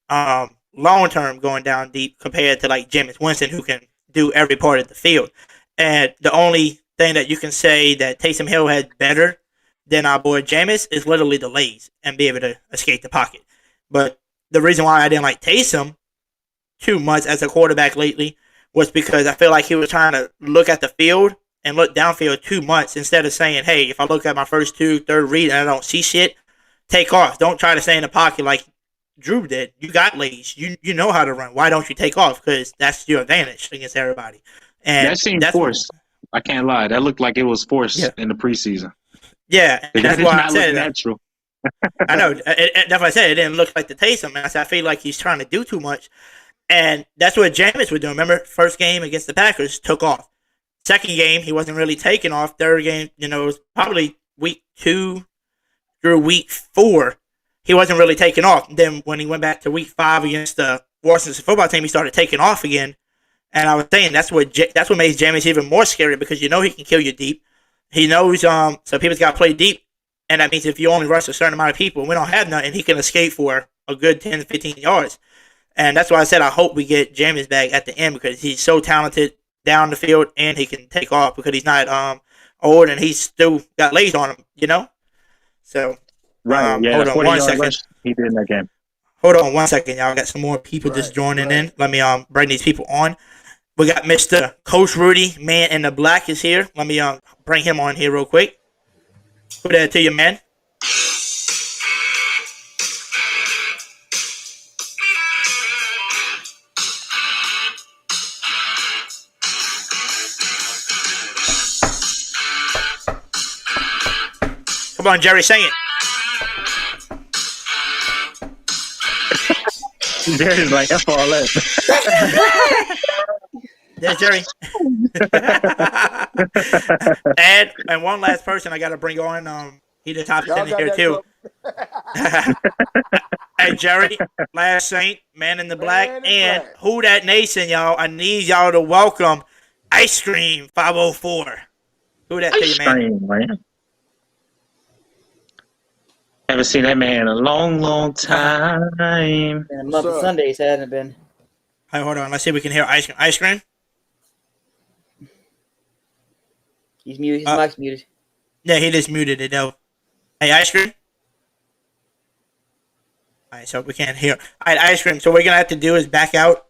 Long term going down deep compared to like Jameis Winston, who can do every part of the field. And the only thing that you can say that Taysom Hill had better than our boy Jameis is literally the legs and be able to escape the pocket. But the reason why I didn't like Taysom too much as a quarterback lately was because I feel like he was trying to look at the field and look downfield too much instead of saying, hey, if I look at my first third read and I don't see shit, take off. Don't try to stay in the pocket like Drew did. You got legs. You know how to run. Why don't you take off? Because that's your advantage against everybody. And that seemed forced. I can't lie. That looked like it was forced in the preseason. Yeah, and that's why I said natural. I know. That's why I said it didn't look like the Taysom. And I said I feel like he's trying to do too much. And that's what Jameis was doing. Remember, first game against the Packers, took off. Second game, he wasn't really taking off. Third game, it was probably week 2 through week 4. He wasn't really taking off. Then when he went back to week 5 against the Washington football team, he started taking off again. And I was saying that's what makes Jameis even more scary because he can kill you deep. He knows so people's got to play deep. And that means if you only rush a certain amount of people, we don't have nothing, he can escape for a good 10 to 15 yards. And that's why I said I hope we get Jameis back at the end because he's so talented down the field and he can take off because he's not old and he's still got legs on him, So, right, hold on 1 second. He did in that game. Hold on 1 second, y'all. Got some more people just joining in. Let me bring these people on. We got Mr. Coach Rudy, man in the black, is here. Let me bring him on here real quick. Who that to you, man? Come on, Jerry, sing it. Jerry's like, F all that. There's Jerry. and one last person I got to bring on. He the top 10 here, too. Hey, Jerry, last Saint, man in the black, and Who That Nation, y'all. I need y'all to welcome Ice Cream 504. Who that to you, man? Haven't seen that man in a long, long time. In a month of Sundays, hasn't been. Hey, hold on. Let's see if we can hear Ice Cream. Ice Cream? He's muted. His mic's muted. Yeah, he just muted it, though. Hey, Ice Cream? All right, so we can't hear. All right, Ice Cream. So what we're going to have to do is back out.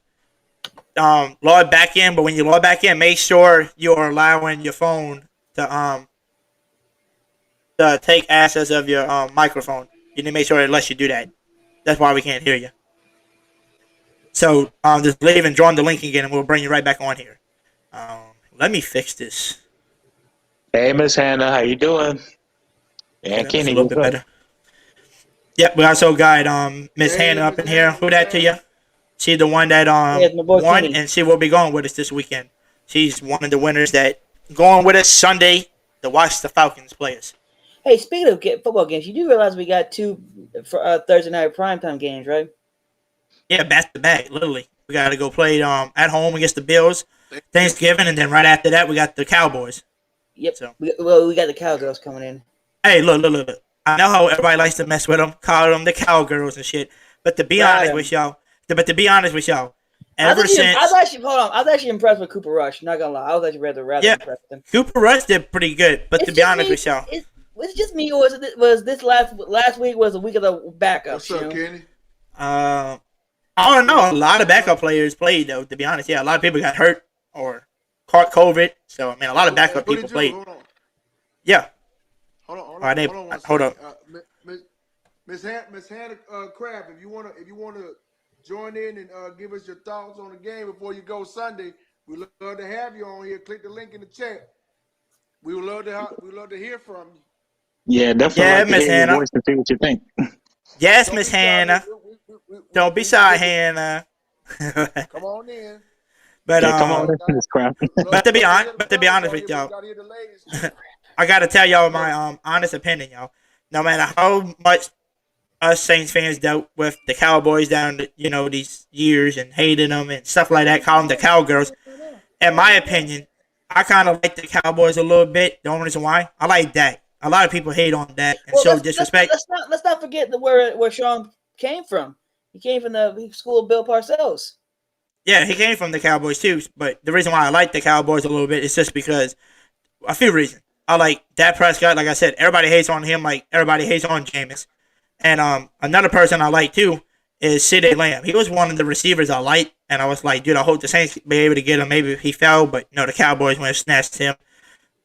Log back in, but when you log back in, make sure you're allowing your phone to take access of your microphone. You need to make sure it lets you do that. That's why we can't hear you. So just leave and join the link again, and we'll bring you right back on here. Let me fix this. Hey, Miss Hannah, how you doing? Yeah, Kenny, a little bit better. Yep, we also got Miss Hannah up in here. Who that to you? She's the one that won, and she will be going with us this weekend. She's one of the winners that going with us Sunday to watch the Falcons players. Hey, speaking of football games, you do realize we got 2 for Thursday night primetime games, right? Yeah, back to back, literally. We got to go play at home against the Bills, Thanksgiving, and then right after that, we got the Cowboys. Yep. So. We got the Cowgirls coming in. Hey, look. I know how everybody likes to mess with them, call them the Cowgirls and shit. But to be honest with y'all, ever since I was actually impressed with Cooper Rush. Not gonna lie, I was actually rather impressed with him. Cooper Rush did pretty good. But to be honest with y'all, was it just me or was this last week was a week of the backup? What's up, Kenny? I don't know. A lot of backup players played though. To be honest, yeah, a lot of people got hurt or caught COVID. So I mean, a lot of backup Hoodie people Jube, played. hold on. Yeah. Hold on, hold All on, right, hold on one hold second. on. Miss Hannah Crab, if you wanna join in and give us your thoughts on the game before you go Sunday, we love to have you on here. Click the link in the chat. We would love to hear from you. Yeah, definitely Yeah, like to Miss hear your Hannah. voice and see what you think. Yes, Don't Miss be shy, Hannah. we Don't be we shy, get Hannah. come on in. But Yeah, come on in this crap. But to be Love honest, hear the fellas on with here, but y'all, we gotta hear the ladies too. I gotta tell y'all my honest opinion, y'all. No matter how much us Saints fans dealt with the Cowboys down, these years and hated them and stuff like that, calling them the Cowgirls. In my opinion, I kind of like the Cowboys a little bit. The only reason why I like Dak. A lot of people hate on Dak and show disrespect. Let's not forget where Sean came from. He came from the school of Bill Parcells. Yeah, he came from the Cowboys too. But the reason why I like the Cowboys a little bit is just because a few reasons. I like Dak Prescott. Like I said, everybody hates on him like everybody hates on Jameis. And another person I like too is CeeDee Lamb. He was one of the receivers I liked, and I was like, dude, I hope the Saints be able to get him. Maybe he fell, but no, the Cowboys went and snatched him.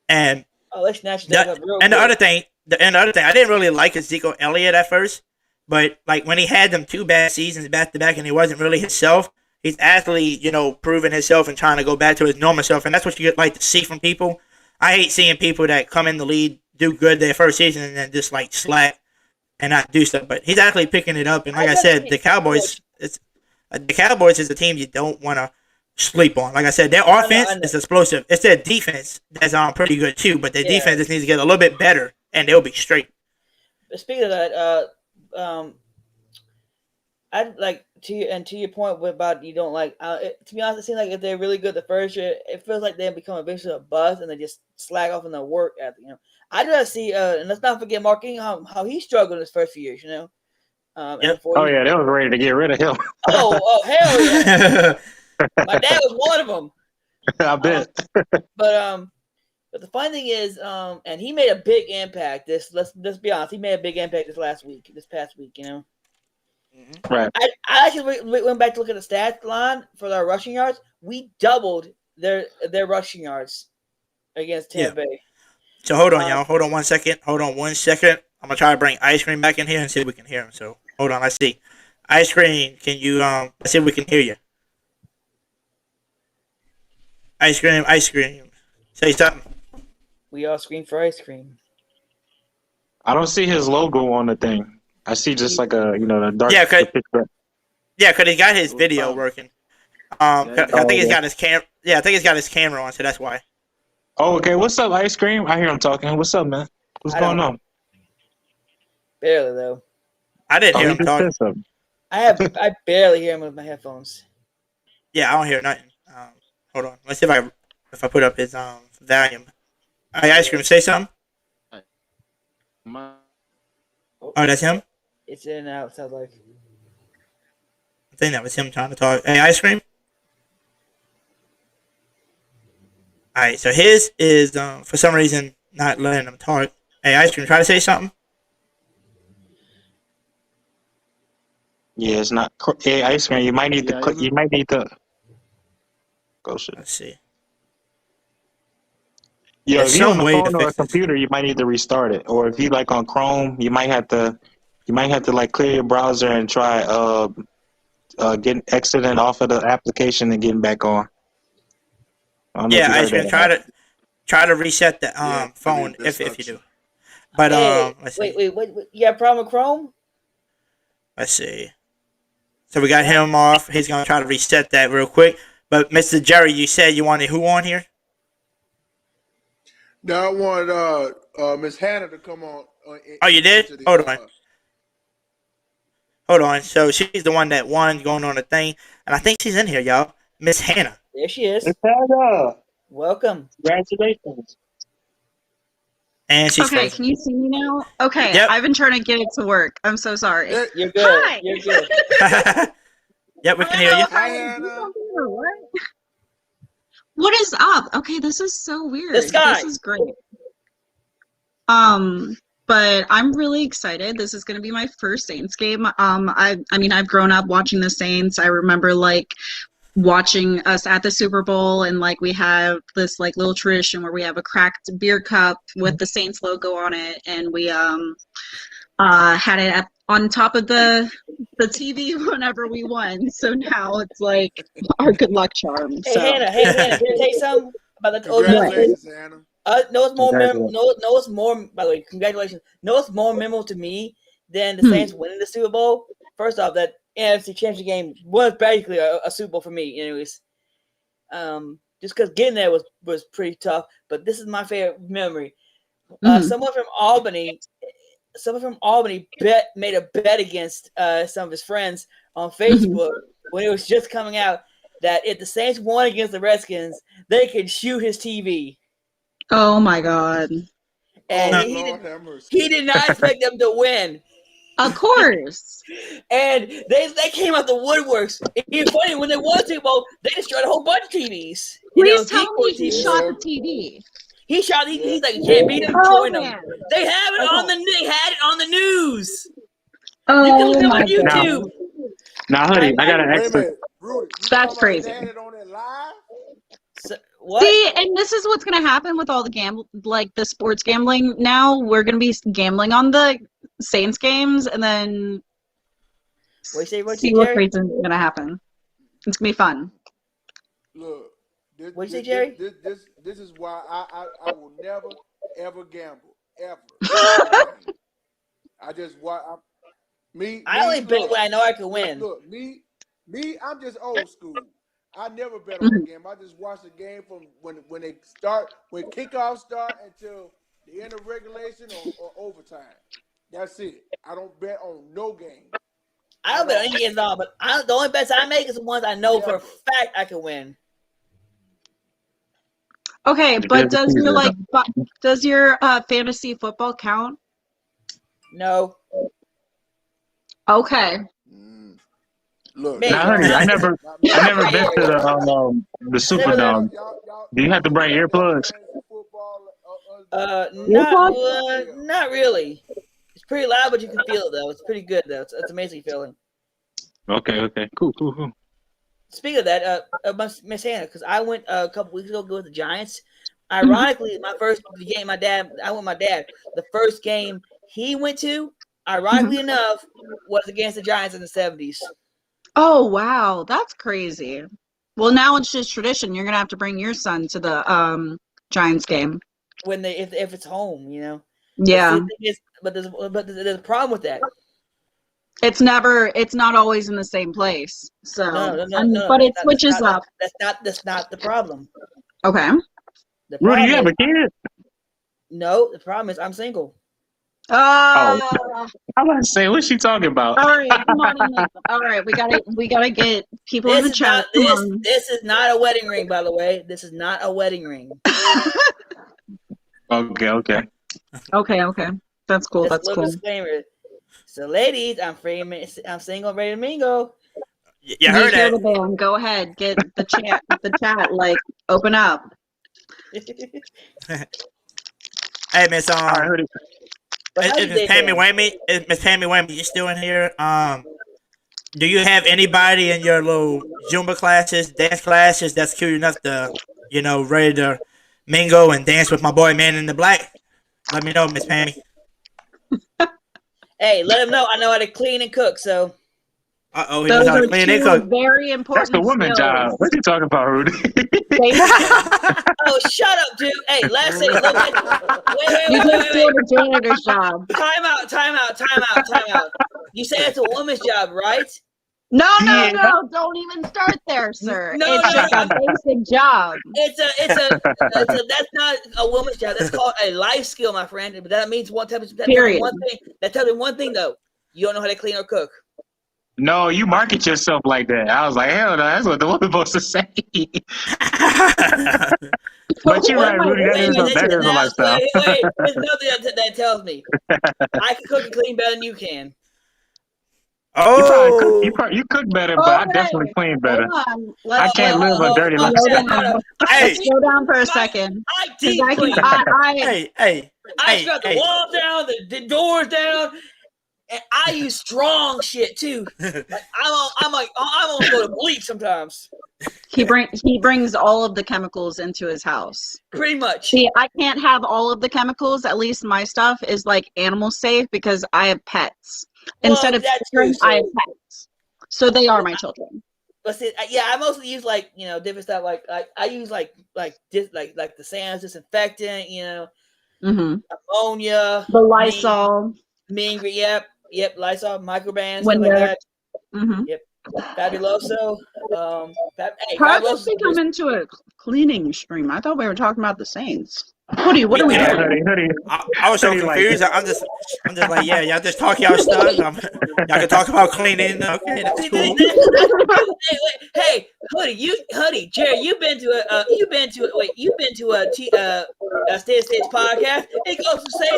And they snatched him up real and quick. the other thing, I didn't really like Ezekiel Elliott at first, but like when he had them 2 bad seasons back to back, and he wasn't really himself. He's actually, proving himself and trying to go back to his normal self, and that's what you like to see from people. I hate seeing people that come in the league, do good their first season, and then just like slack and not do stuff. But he's actually picking it up, and like I said, the Cowboys is a team you don't want to sleep on. Like I said, their offense is explosive. It's their defense that's pretty good too, but their defense just needs to get a little bit better, and they'll be straight. Speaking of that, I'd like to your point about you don't like. To be honest, it seems like if they're really good the first year, it feels like they become eventually a buzz and they just slack off in their work ethic. I'd rather see. And let's not forget Mark Ingram, how he struggled in his first few years. Yep. Oh yeah, they was ready to get rid of him. Oh hell yeah! My dad was one of them. I bet. But the funny thing is, and he made a big impact. Let's be honest, he made a big impact this past week. Right. I actually went back to look at the stat line for our rushing yards. We doubled their rushing yards against Tampa Bay. So hold on, y'all. Hold on 1 second. I'm gonna try to bring Ice Cream back in here and see if we can hear him. So hold on. Let's see. Ice Cream, can you let's see if we can hear you. Ice Cream. Say something. We all scream for ice cream. I don't see his logo on the thing. I see just like a the dark. Yeah, cause he got his video working. I think he's got his I think he's got his camera on, so that's why. Oh, okay. What's up, Ice Cream? I hear him talking. What's up, man? What's going on? Barely though. I didn't hear him talking. I barely hear him with my headphones. Yeah, I don't hear nothing. Hold on. Let's see if I put up his volume. Hey, Ice Cream, say something. Oh, that's him? It's in and out, sounds like. I think that was him trying to talk. Hey, Ice Cream? Alright, so his is, for some reason, not letting him talk. Hey, Ice Cream, try to say something. Yeah, it's not. Hey, Ice Cream, you might need to click. You might need to. Go shit. Let's see. Yeah, if you're on a phone or a computer, you might need to restart it. Or if you like on Chrome, you might have to like clear your browser and try getting exiting off of the application and getting back on. Yeah, I should try to reset the phone if you do. But let's see. Wait, you got a problem with Chrome? Let's see. So we got him off. He's gonna try to reset that real quick. But Mr. Jerry, you said you wanted who on here? No, I wanted Miss Hannah to come on. Oh, you did? Hold on. So she's the one that won going on the thing, and I think she's in here, y'all. Miss Hannah. There she is. Miss Hannah. Welcome. Congratulations. And she's okay. Can you see me now? Okay. Yep. I've been trying to get it to work. I'm so sorry. You're good. Hi. You're good. Yep, we can hear you. Hi, Hannah. What is up? Okay, this is so weird. The sky. This is great. but I'm really excited. This is going to be my first Saints game. I mean, I've grown up watching the Saints. I remember like watching us at the Super Bowl, and like we have this like little tradition where we have a cracked beer cup with the Saints logo on it, and we had it on top of the TV whenever we won. So now it's like our good luck charm. Hey, So. Hannah, can I tell you something about the Congratulations, Hannah. No, it's more no, it's more. By the way, congratulations. No, it's more memorable to me than the Saints winning the Super Bowl. First off, that NFC Championship game was basically a Super Bowl for me, anyways. Just because getting there was pretty tough. But this is my favorite memory. Someone from Albany made a bet against some of his friends on Facebook when it was just coming out that if the Saints won against the Redskins, they could shoot his TV. Oh my God! And he did not expect them to win. Of course. And they came out the woodworks. It's funny, when they won Super Bowl, they destroyed a whole bunch of TVs. Please tell me he shot the TV. He's like, you can't beat him, join them. They have it they had it on the news. Oh, you can look up on YouTube. Now, Hoodie, I got an extra. That's crazy. What? See, and this is what's going to happen with all the sports gambling now. We're going to be gambling on the Saints games, and then see what crazy is going to happen. It's going to be fun. Look, what'd you say, Jerry? This is why I will never, ever gamble. Ever. I only bet when I know I can win. Look, me, I'm just old school. I never bet on the game. I just watch the game from when kickoff start until the end of regulation or overtime. That's it. I don't bet on no game. I don't bet on any games at all, but the only bets I make is the ones I know for a fact I can win. Okay, but does your fantasy football count? No. Okay. Look, I never been to the Superdome. Do you have to bring earplugs? Not really. It's pretty loud, but you can feel it though. It's pretty good though. It's amazing feeling. Okay, cool. Speaking of that, Miss Hannah, because I went a couple weeks ago with the Giants. Ironically, my first game, I went with my dad. The first game he went to, ironically enough, was against the Giants in the 70s. Oh, wow. That's crazy. Well, now it's just tradition. You're going to have to bring your son to the Giants game. If it's home, you know? Yeah. But there's a problem with that. It's not always in the same place. So, no, but it switches up. That's not the problem. Okay. Rudy, you have a kid? No, the problem is I'm single. I'm about to say, what's she talking about? All right, come on. All right, we gotta get people in the chat. This is not a wedding ring, by the way. This is not a wedding ring. Okay. That's cool. That's cool. Disclaimer. So, ladies, I'm single, ready to mingle. You heard that? The band. Go ahead, get the chat, like open up. Hey, Miss Miss Tammy Whammy, you still in here? Do you have anybody in your little Zumba classes, dance classes that's cute enough to, ready to mingle and dance with my boy Man in the Black? Let me know, Miss Pammy. Hey, let him know I know how to clean and cook, so. He knows how to clean and cook. Very important. That's the woman's job. What are you talking about, Rudy? Oh, shut up, dude. Hey, let's say, wait. You just did a janitor's job. Time out. You say it's a woman's job, right? No. Don't even start there, sir. It's just a basic job. That's not a woman's job. That's called a life skill, my friend. But that means one thing. That tells me one thing, though. You don't know how to clean or cook. No, you market yourself like that. I was like, hell no, that's what the woman's supposed to say. But you're right, Rudy. That is a lifestyle. Wait. There's nothing that tells me. I can cook and clean better than you can. Oh, you cook better, but I definitely clean better. I can't live a dirty lifestyle. Hey, slow down for a second. Hey. I got the walls down, the doors down, and I use strong shit too. Like I'm almost go to bleach sometimes. He brings all of the chemicals into his house. Pretty much. See, I can't have all of the chemicals. At least my stuff is like animal safe because I have pets. Instead of children, I have pets. So they are my children. But see, yeah, I mostly use like different stuff. Like I use like the Sam's disinfectant, ammonia, the Lysol, yep, Lysol, microbands, stuff like that. Mm-hmm. Yep, Fabuloso. How did we come into a cleaning stream? I thought we were talking about the Saints. Hoodie, what are we doing? Hoodie. I was so confused. I'm just like, yeah, y'all just talk y'all stuff. Y'all can talk about cleaning. Okay, that's cool. Hey, Hoodie, Jerry, you've been to a State podcast. It goes to say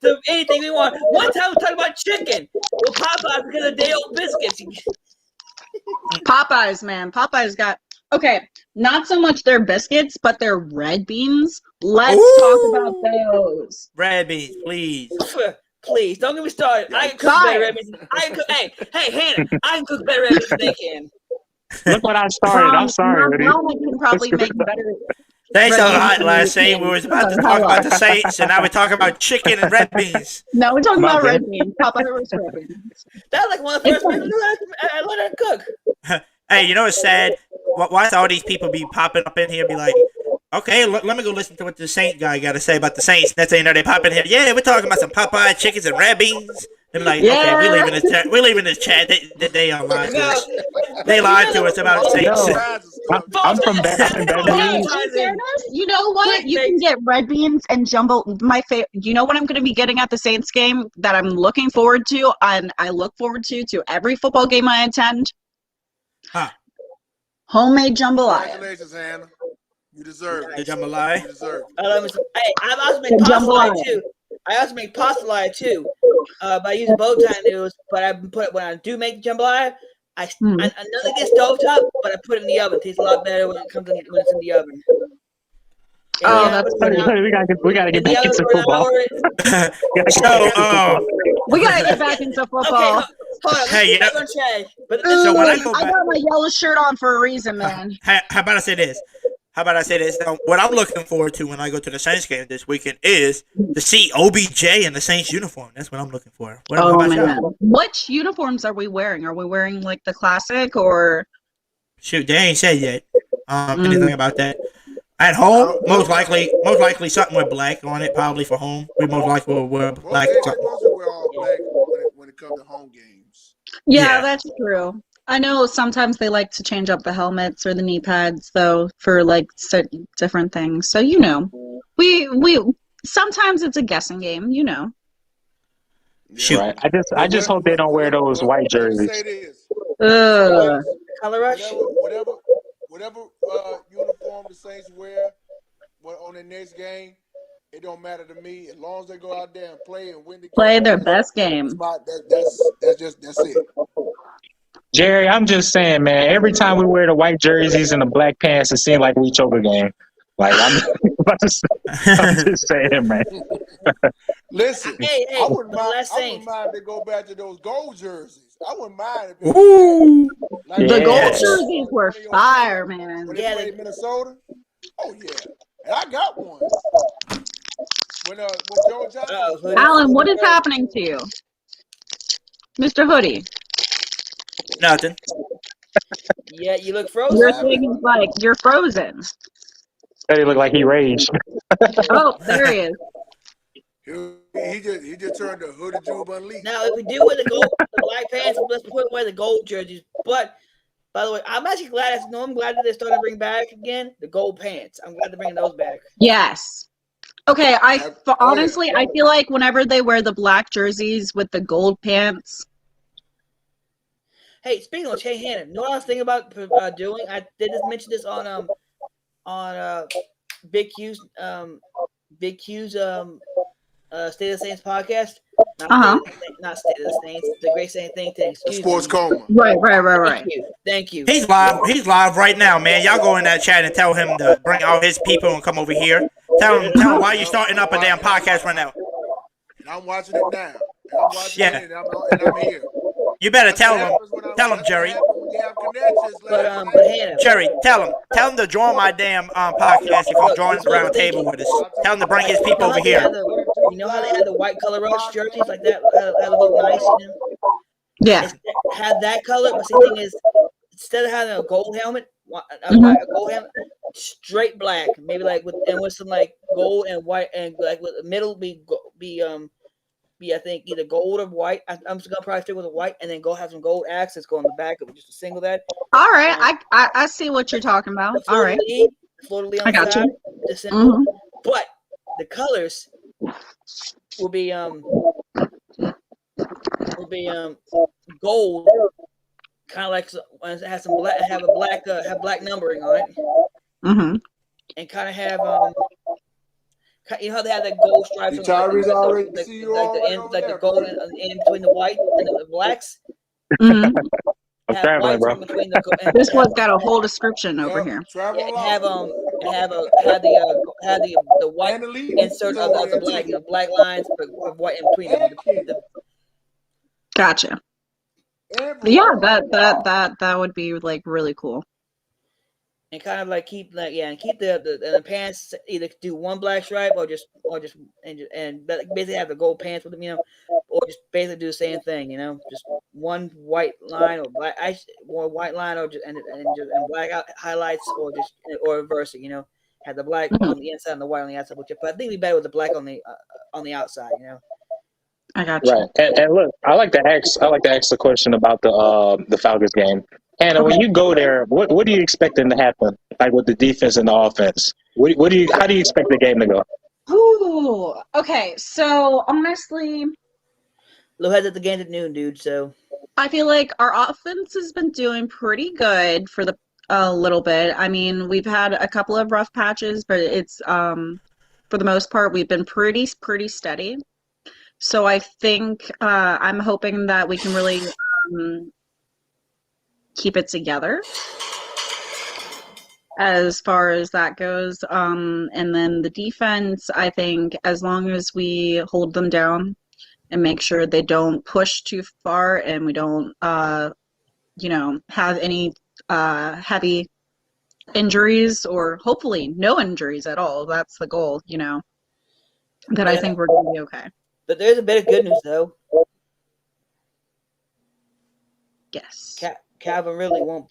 to anything we want. One time we talked about chicken with Popeyes because of day old biscuits. Popeyes, man. Popeyes got not so much their biscuits, but their red beans. Let's talk about those. Red beans, please. Please, don't get me started. I can cook better red beans. Hey, Hannah, I can cook better red beans than they can. Look what I started. I'm sorry. Mama can probably make better. Thanks a lot, last thing. We was about to talk about the Saints, and now we're talking about chicken and red beans. No, we're talking about red beans. Popeyes red beans. That was like one of the first things I learned how to cook. Hey, you know what's sad? Why all these people be popping up in here and be like, okay, let me go listen to what the Saint guy got to say about the Saints. That's how they pop in here. Yeah, we're talking about some Popeye chickens and red beans. They're like, okay, we leaving this chat. They lied to us. They lied to us about Saints. I'm from Beverly. You know what? You can get red beans and jumbo. You know what I'm going to be getting at the Saints game that I'm looking forward to, and I look forward to every football game I attend. Huh. Homemade jambalaya. Congratulations, Hannah. You deserve it. The jambalaya. You deserve it. Hey, I also make pasta lye too. By using bow tie noodles, but when I do make jambalaya, I nothing gets stovetop, but I put it in the oven. It tastes a lot better when it's in the oven. That's funny. We gotta get back into football. We gotta get back into football. Okay, hold on. Hey, So when I got my yellow shirt on for a reason, man. How about I say this? What I'm looking forward to when I go to the Saints game this weekend is to see OBJ in the Saints uniform. That's what I'm looking for. Man. Which uniforms are we wearing? Are we wearing like the classic or? Shoot, they ain't said yet anything about that. At home, most likely something with black on it. Probably for home, we most likely will wear black. We're all black when it comes to home games. Yeah, that's true. I know sometimes they like to change up the helmets or the knee pads though for like certain different things. So we sometimes it's a guessing game. Shoot. Right. I just hope they don't wear those white jerseys. Color rush. Whatever uniform the Saints wear on their next game, it don't matter to me as long as they go out there and play and win the game. Play their best game. That's it. Jerry, I'm just saying, man, every time we wear the white jerseys and the black pants, it seems like we choke a game. Like, I'm just saying, man. Listen, hey, I wouldn't mind if they go back to those gold jerseys. I wouldn't mind if the gold jerseys were fire, man. When they played in Minnesota? Oh, yeah. And I got one. When Joe Johnson... Alan, what is happening to you? Mr. Hoodie. Nothing. Yeah, you look frozen. Your thing is like you're frozen. He looked like he raged. Oh, there he is. He just turned the Hoodie Jube unleashed. Now, if we do wear the black pants, let's put away the gold jerseys. But by the way, I'm actually glad. I'm glad that they're starting to bring back again the gold pants. I'm glad they're bringing those back. Yes. Okay. Honestly, I feel like whenever they wear the black jerseys with the gold pants. Hey, speaking of Hey Hannah, you know what I was thinking about doing? I did just mention this on Big Q's State of the Saints podcast. Not State of the Saints, the Great Saint Think Tank. Sports Coma. Right. Thank you. He's live right now, man. Y'all go in that chat and tell him to bring all his people and come over here. Tell him why you starting up a damn podcast right now. And I'm watching it now. And I'm watching Yeah. it, and I'm here. You better That's tell what him. happens when I- Tell him, that's what Jerry. happens when you have connections, But ladies and but gentlemen. Hannah, Jerry, tell him to join my damn podcast if I'm joining the round table with us. Tell him to bring his you people know over how they here. have you know how they have the white color rush jerseys like that? How they look nice, you know? Yeah. Have that color, but see, the thing is, instead of having a gold helmet, a gold helmet, straight black, maybe like with some like gold and white, and like with the middle be I think either gold or white. I'm just gonna probably stick with the white, and then go have some gold accents go on the back of it, just a single that. All right. I see what you're talking about. The All right. Florida Lee on I the got side, you. just simple. Mhm. But the colors will be gold, kind of like it has some black, have black numbering on it, Mhm. and kind of have you know how they have that gold stripes on Tyrese already see you all right over like the there, gold brother. in between the white and the blacks. Mhm. I'm Have traveling, whites bro. in between the and This have, one's got a whole description over Yep, here. travel and along. have the white And the lead insert is of over the there black, too. black lines, but of white in between them. And Ken. Gotcha. And Yeah, Veronica. that would be like really cool. And kind of like keep the pants, either do one black stripe or basically have the gold pants with them, you know, or just basically do the same thing, you know, just one white line or white line or just and black highlights or reverse it, you know, have the black Mhm. on the inside and the white on the outside. But I think it'd be better with the black on the outside, you know. I got you. Right. And look, I like to ask the question about the Falcons game. Hannah, when you go there, what do you expecting to happen? Like with the defense and the offense, how do you expect the game to go? Ooh. Okay. So honestly, Lou has at the game at noon, dude. So I feel like our offense has been doing pretty good for a little bit. I mean, we've had a couple of rough patches, but it's for the most part we've been pretty steady. So I think I'm hoping that we can really keep it together as far as that goes. And then the defense, I think as long as we hold them down and make sure they don't push too far and we don't, have any heavy injuries or hopefully no injuries at all. That's the goal, that I think we're going to be okay. But there's a bit of good news though. Yes. Calvin really won't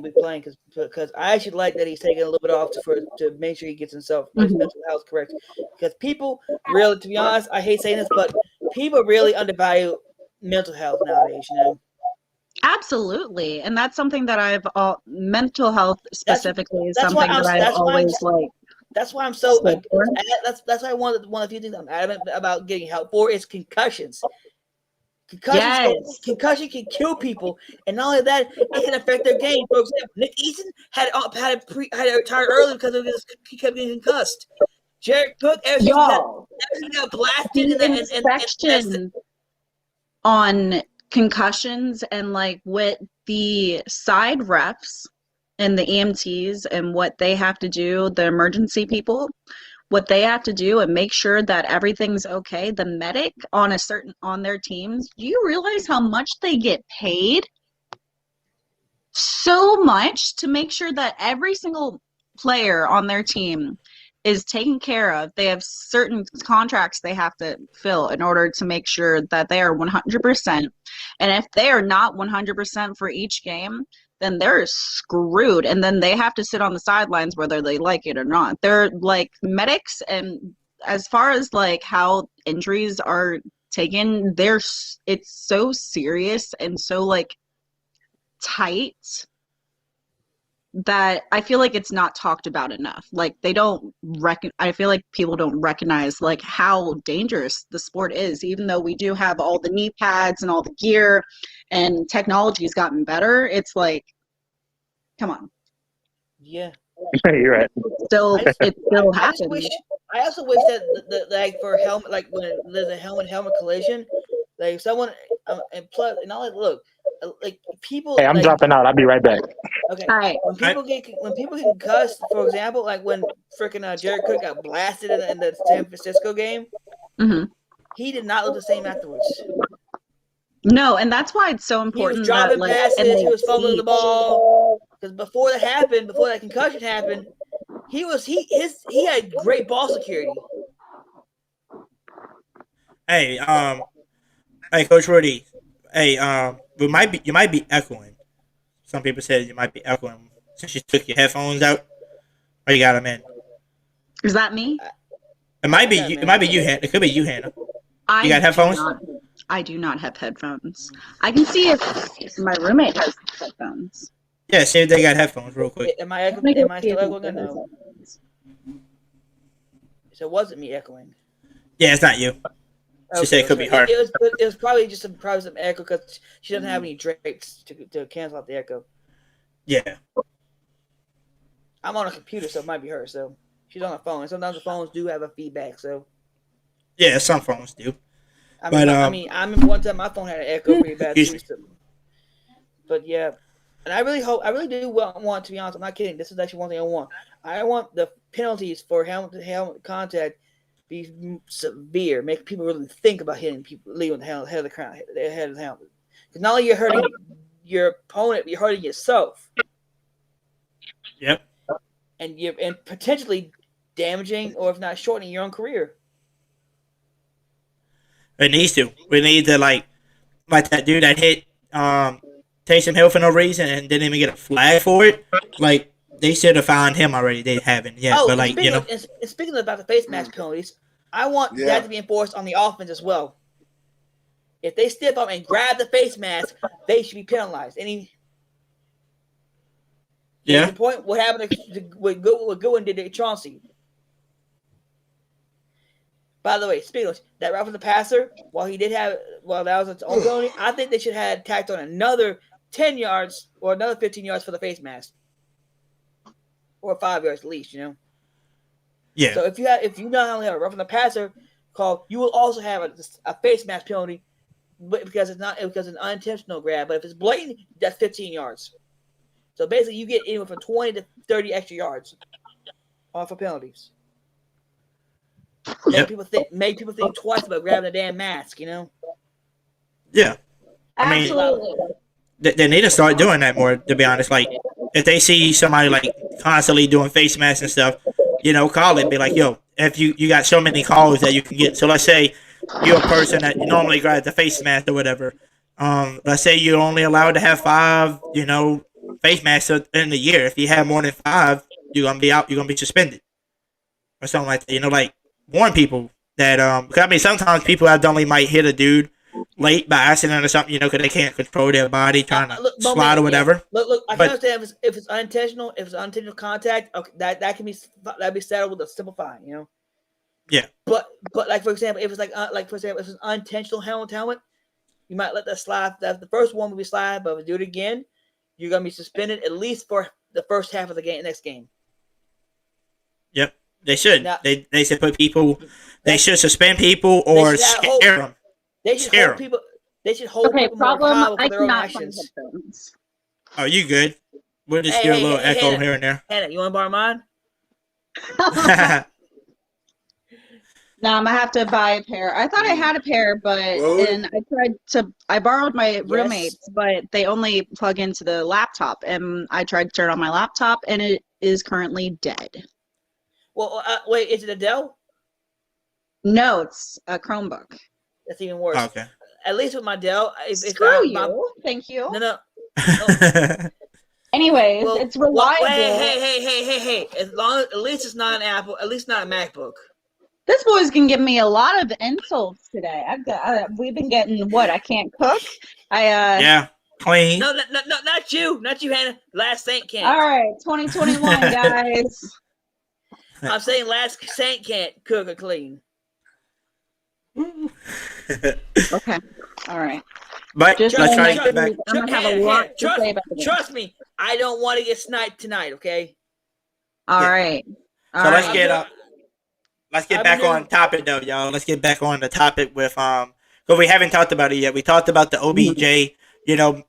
be playing because I actually like that he's taking a little bit off to make sure he gets his mental health correct. Because people really, to be honest, I hate saying this, but people really undervalue mental health nowadays. You know. Absolutely, and that's something that mental health specifically is that's something that I've always like. That's why I'm so like. That's why one of the few things I'm adamant about getting help for is concussions. Concussion can kill people, and not only that, it can affect their game. For example, Nick Eason had to retire early because he kept getting concussed. Jared Cook, he got blasted in the inspection on concussions and like what the side refs and the EMTs and what they have to do, the emergency people, what they have to do and make sure that everything's okay. The medic on their teams, do you realize how much they get paid? So much to make sure that every single player on their team is taken care of. They have certain contracts they have to fill in order to make sure that they are 100%. And if they are not 100% for each game, then they're screwed. And then they have to sit on the sidelines whether they like it or not. They're like medics, and as far as like how injuries are taken, it's so serious and so like tight that I feel like it's not talked about enough. Like I feel like people don't recognize like how dangerous the sport is, even though we do have all the knee pads and all the gear and technology has gotten better. It's like, come on. Yeah. You're right. It still happens. I also wish that like for helmet, like when there's a helmet collision, like someone and plus and all that. Look, like people. Hey, I'm dropping out. I'll be right back. Okay. All right. When people get concussed, for example, like when freaking Jared Cook got blasted in the San Francisco game, Mhm. he did not look the same afterwards. No, and that's why it's so He was important dropping that passes. He was fumbling the ball. Because before that concussion happened, he had great ball security. Hey, Coach Rudy. Hey, you might be echoing. Some people said you might be echoing since you took your headphones out. Or you got them in. Is that me? It might be you. It might be you, Hannah. It could be you, Hannah. You got headphones? I do not have headphones. I can see if my roommate has headphones. Yeah, see if they got headphones real quick. Am I still echoing or no? So it wasn't me echoing. Yeah, it's not you. She said it could be her. It was probably just some echo because she doesn't have any drapes to cancel out the echo. Yeah. I'm on a computer, so it might be her. So she's on a phone. And sometimes the phones do have a feedback. So Yeah, some phones do. I remember one time my phone had an echo pretty bad too. But yeah, and I really do want, to be honest, I'm not kidding. This is actually one thing I want. I want the penalties for helmet contact be severe, make people really think about hitting people, leaving the head of the crown, their head of the helmet. Because not only you're hurting your opponent, you're hurting yourself. Yep. And potentially damaging, or if not shortening, your own career. It needs to. We need to like that dude that hit Taysom Hill for no reason and didn't even get a flag for it. Like they should have found him already. They haven't yet. But like speaking about the face mask penalties, I want that to be enforced on the offense as well. If they step up and grab the face mask, they should be penalized. The point. What happened to what Goodwin did to Chauncey? By the way, speaking of that route for the passer, that was its own penalty, I think they should have tacked on another 10 yards or another 15 yards for the face mask. Or 5 yards at least, Yeah. So if you not only have a rough on the passer call, you will also have a face mask penalty, because it's an unintentional grab. But if it's blatant, that's 15 yards. So basically, you get anywhere from 20 to 30 extra yards for penalties. Make people think twice about grabbing a damn mask, Yeah. Absolutely. They need to start doing that more, to be honest. Like, if they see somebody, like, constantly doing face masks and stuff, call it. Be like, yo, if you got so many calls that you can get. So let's say you're a person that normally grabs the face mask or whatever. Let's say you're only allowed to have 5, face masks in the year. If you have more than 5, you're going to be out. You're going to be suspended. Or something like that. Like, warn people that, sometimes people accidentally might hit a dude late by accident or something, because they can't control their body trying to slide or whatever. Look, I can understand if it's unintentional, contact, okay, that'd be settled with a simple fine, Yeah. But like for example, if it's if it's unintentional helmet, you might let that slide. The first one will be slide, but if you do it again, you're gonna be suspended at least for the first half of the next game. Yep, they should. Now, they should put people. They should suspend people or scare them. They should hold people. They should hold people more accountable for their own actions. Oh, you good? We'll just hear a little echo Hannah, here and there. Hannah, you want to borrow mine? No, I'm gonna have to buy a pair. I thought I had a pair, and I borrowed my roommate's, but they only plug into the laptop, and I tried to turn on my laptop, and it is currently dead. Well, wait, is it a Dell? No, it's a Chromebook. That's even worse. Okay. At least with my Dell, Screw you. Thank you. No. Anyways, it's reliable. Hey. At least it's not an Apple. At least not a MacBook. This boy's gonna give me a lot of insults today. We've been getting what? I can't cook. Yeah, clean. No, not you, Hannah. Last Saint can't. All right, 2021, guys. I'm saying Last Saint can't cook or clean. Okay. All right. But let's try to get back. I'm gonna have a lot to say about this. Trust me, I don't want to get sniped tonight. Okay. All right. So let's get back on topic though, y'all. Let's get back on the topic with because we haven't talked about it yet. We talked about the OBJ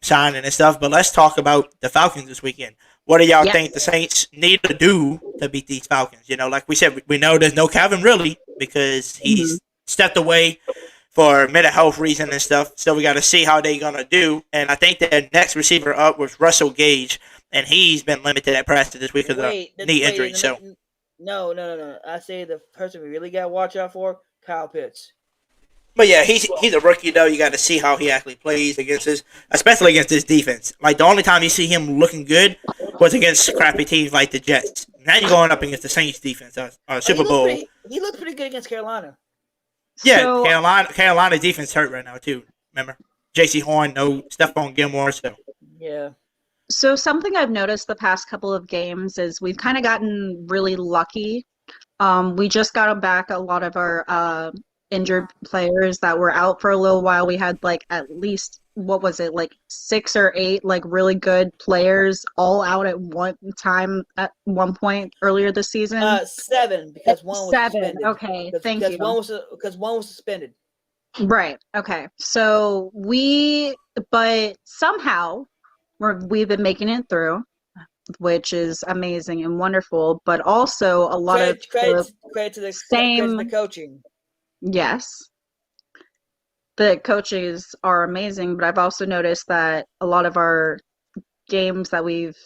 signing and stuff. But let's talk about the Falcons this weekend. What do y'all Yes. think the Saints need to do to beat these Falcons? Like we said, we know there's no Calvin Ridley because he's stepped away for mental health reasons and stuff. So we got to see how they're going to do. And I think their next receiver up was Russell Gage, and he's been limited at practice this week because of knee injury. No. I say the person we really got to watch out for, Kyle Pitts. But yeah, he's a rookie though. You got to see how he actually plays especially against this defense. Like the only time you see him looking good was against crappy teams like the Jets. Now you're going up against the Saints defense, Super Bowl. He looked pretty good against Carolina. Yeah, So- Carolina's defense hurt right now too. Remember, J.C. Horn, no Stephon Gilmore, so Yeah. So something I've noticed the past couple of games is we've kind of gotten really lucky. We just got back a lot of our injured players that were out for a little while. We had like at least, what was it, like 6 or 8 like really good players all out at one time at one point earlier this season. 7 because one was 7. suspended. Okay, thank you. Because one was suspended. Right. Okay. So but somehow we've been making it through, which is amazing and wonderful. But also a lot of credit to the coaching. Yes, the coaches are amazing. But I've also noticed that a lot of our games that we've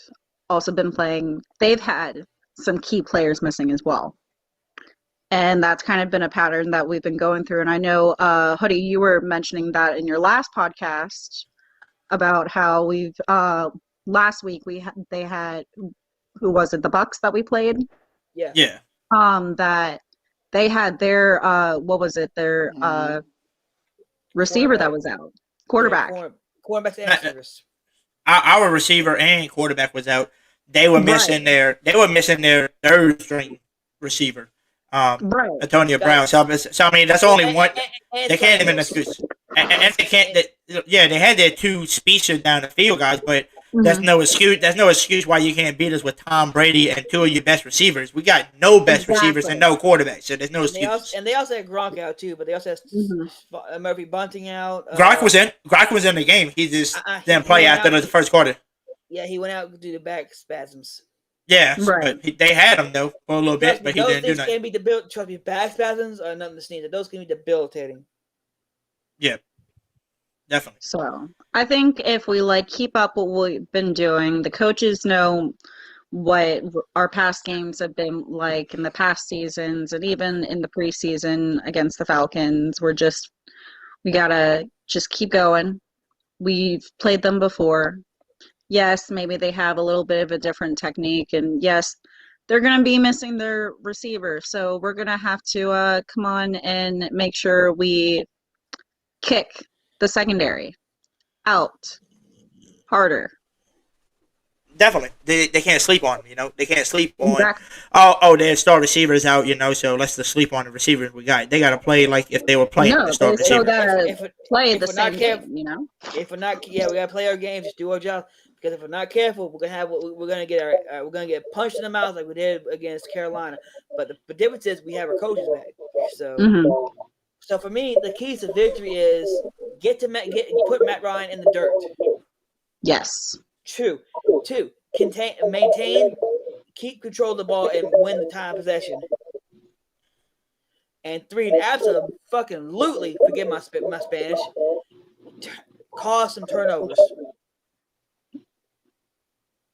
also been playing, they've had some key players missing as well. And that's kind of been a pattern that we've been going through. And I know, Hoodie, you were mentioning that in your last podcast about how we've last week they had, who was it, the Bucks that we played? yeah. That they had their receiver that was out, quarterback. Quarterback's and receivers. Our receiver and quarterback was out. They were missing their third string receiver. Right. Antonio Brown. So I mean, that's only one. They can't even excuse. And they can't. They had their 2 speedsters down the field guys, but there's no excuse. There's no excuse why you can't beat us with Tom Brady and 2 of your best receivers. We got no best receivers and no quarterback, so there's no excuse. They also had Gronk out too, but they also had Murphy Bunting out. Gronk was in. Gronk was in the game. He just didn't play after the first quarter. Yeah, he went out due to back spasms. Yeah, right. But they had him though for a little bit, but he didn't do nothing. Can be trust me, back spasms are nothing to sneeze at. Those can be debilitating. Yeah, definitely. So I think if we keep up what we've been doing, the coaches know what our past games have been like in the past seasons, and even in the preseason against the Falcons. We gotta just keep going. We've played them before. Yes, maybe they have a little bit of a different technique, and yes, they're going to be missing their receiver. So we're going to have to come on and make sure we kick the secondary out harder. Definitely. They can't sleep on them, They can't sleep on, Exactly. their star receivers out, so let's just sleep on the receivers we got. They got to play like if they were playing the star they still receiver. got to play the same game, If we're not, we got to play our games, just do our job. Because if we're not careful, we're gonna get punched in the mouth like we did against Carolina. But the difference is we have our coaches back. So, so for me, the keys to victory is put Matt Ryan in the dirt. Yes. 2, maintain, keep control of the ball and win the time possession. And 3, absolutely fucking lootly, forget my Spanish, cause some turnovers.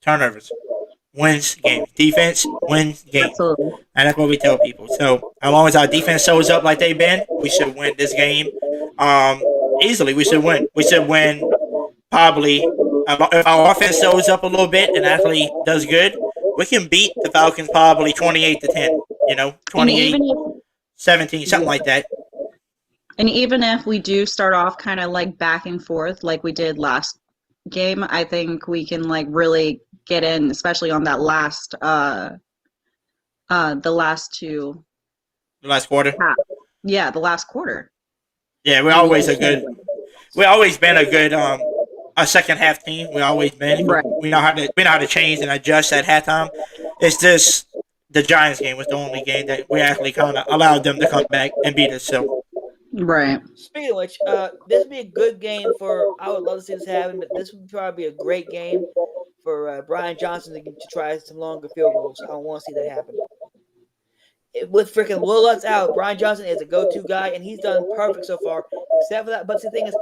Turnovers wins games. Defense wins games. Absolutely. And that's what we tell people. So as long as our defense shows up like they've been, we should win this game. Easily, we should win. We should win probably. If our offense shows up a little bit and actually does good, we can beat the Falcons probably 28-10. 28-17, something like that. And even if we do start off kind of back and forth like we did last game, I think we can really get in, especially on that last the last 2. The last quarter. Yeah, the last quarter. Yeah, we've always been a good a second half team. We always been. Right. We know how to change and adjust at halftime. It's just the Giants game was the only game that we actually kind of allowed them to come back and beat us. So Right. Speaking of which, this would be a good game for. I would love to see this happen, but this would probably be a great game for Brian Johnson to try some longer field goals. I want to see that happen. With freaking Will Lutz out, Brian Johnson is a go-to guy, and he's done perfect so far. Except for that, but the thing is,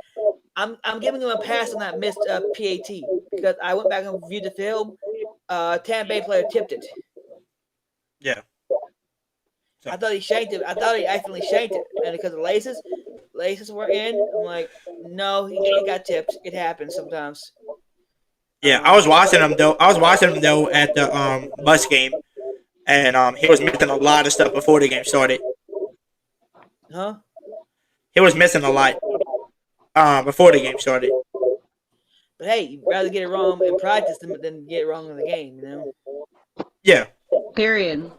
I'm giving him a pass on that missed PAT because I went back and viewed the film. Tampa Bay player tipped it. Yeah. So. I thought he shanked it. I thought he accidentally shanked it, and because the laces were in. I'm like, no, he got tipped. It happens sometimes. Yeah, I was watching him though. At the bus game, and he was missing a lot of stuff before the game started. Huh? He was missing a lot before the game started. But hey, you'd rather get it wrong in practice than get it wrong in the game, you know? Yeah. Period.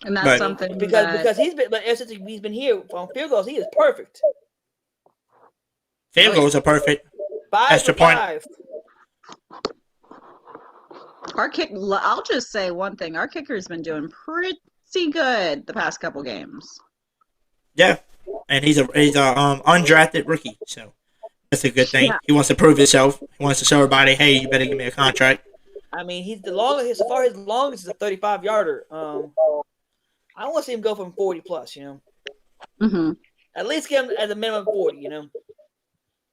And that's something because he's been here on field goals. He is perfect. Field goals are perfect. 5 Extra for point. 5. Our kick. I'll just say one thing. Our kicker's been doing pretty good the past couple games. Yeah, and he's a undrafted rookie, so that's a good thing. Yeah. He wants to prove himself. He wants to show everybody, hey, you better give me a contract. I mean, he's the longest. So far, his longest is a 35-yarder. I want to see him go from 40 plus. You know, At least get him at a minimum 40. You know.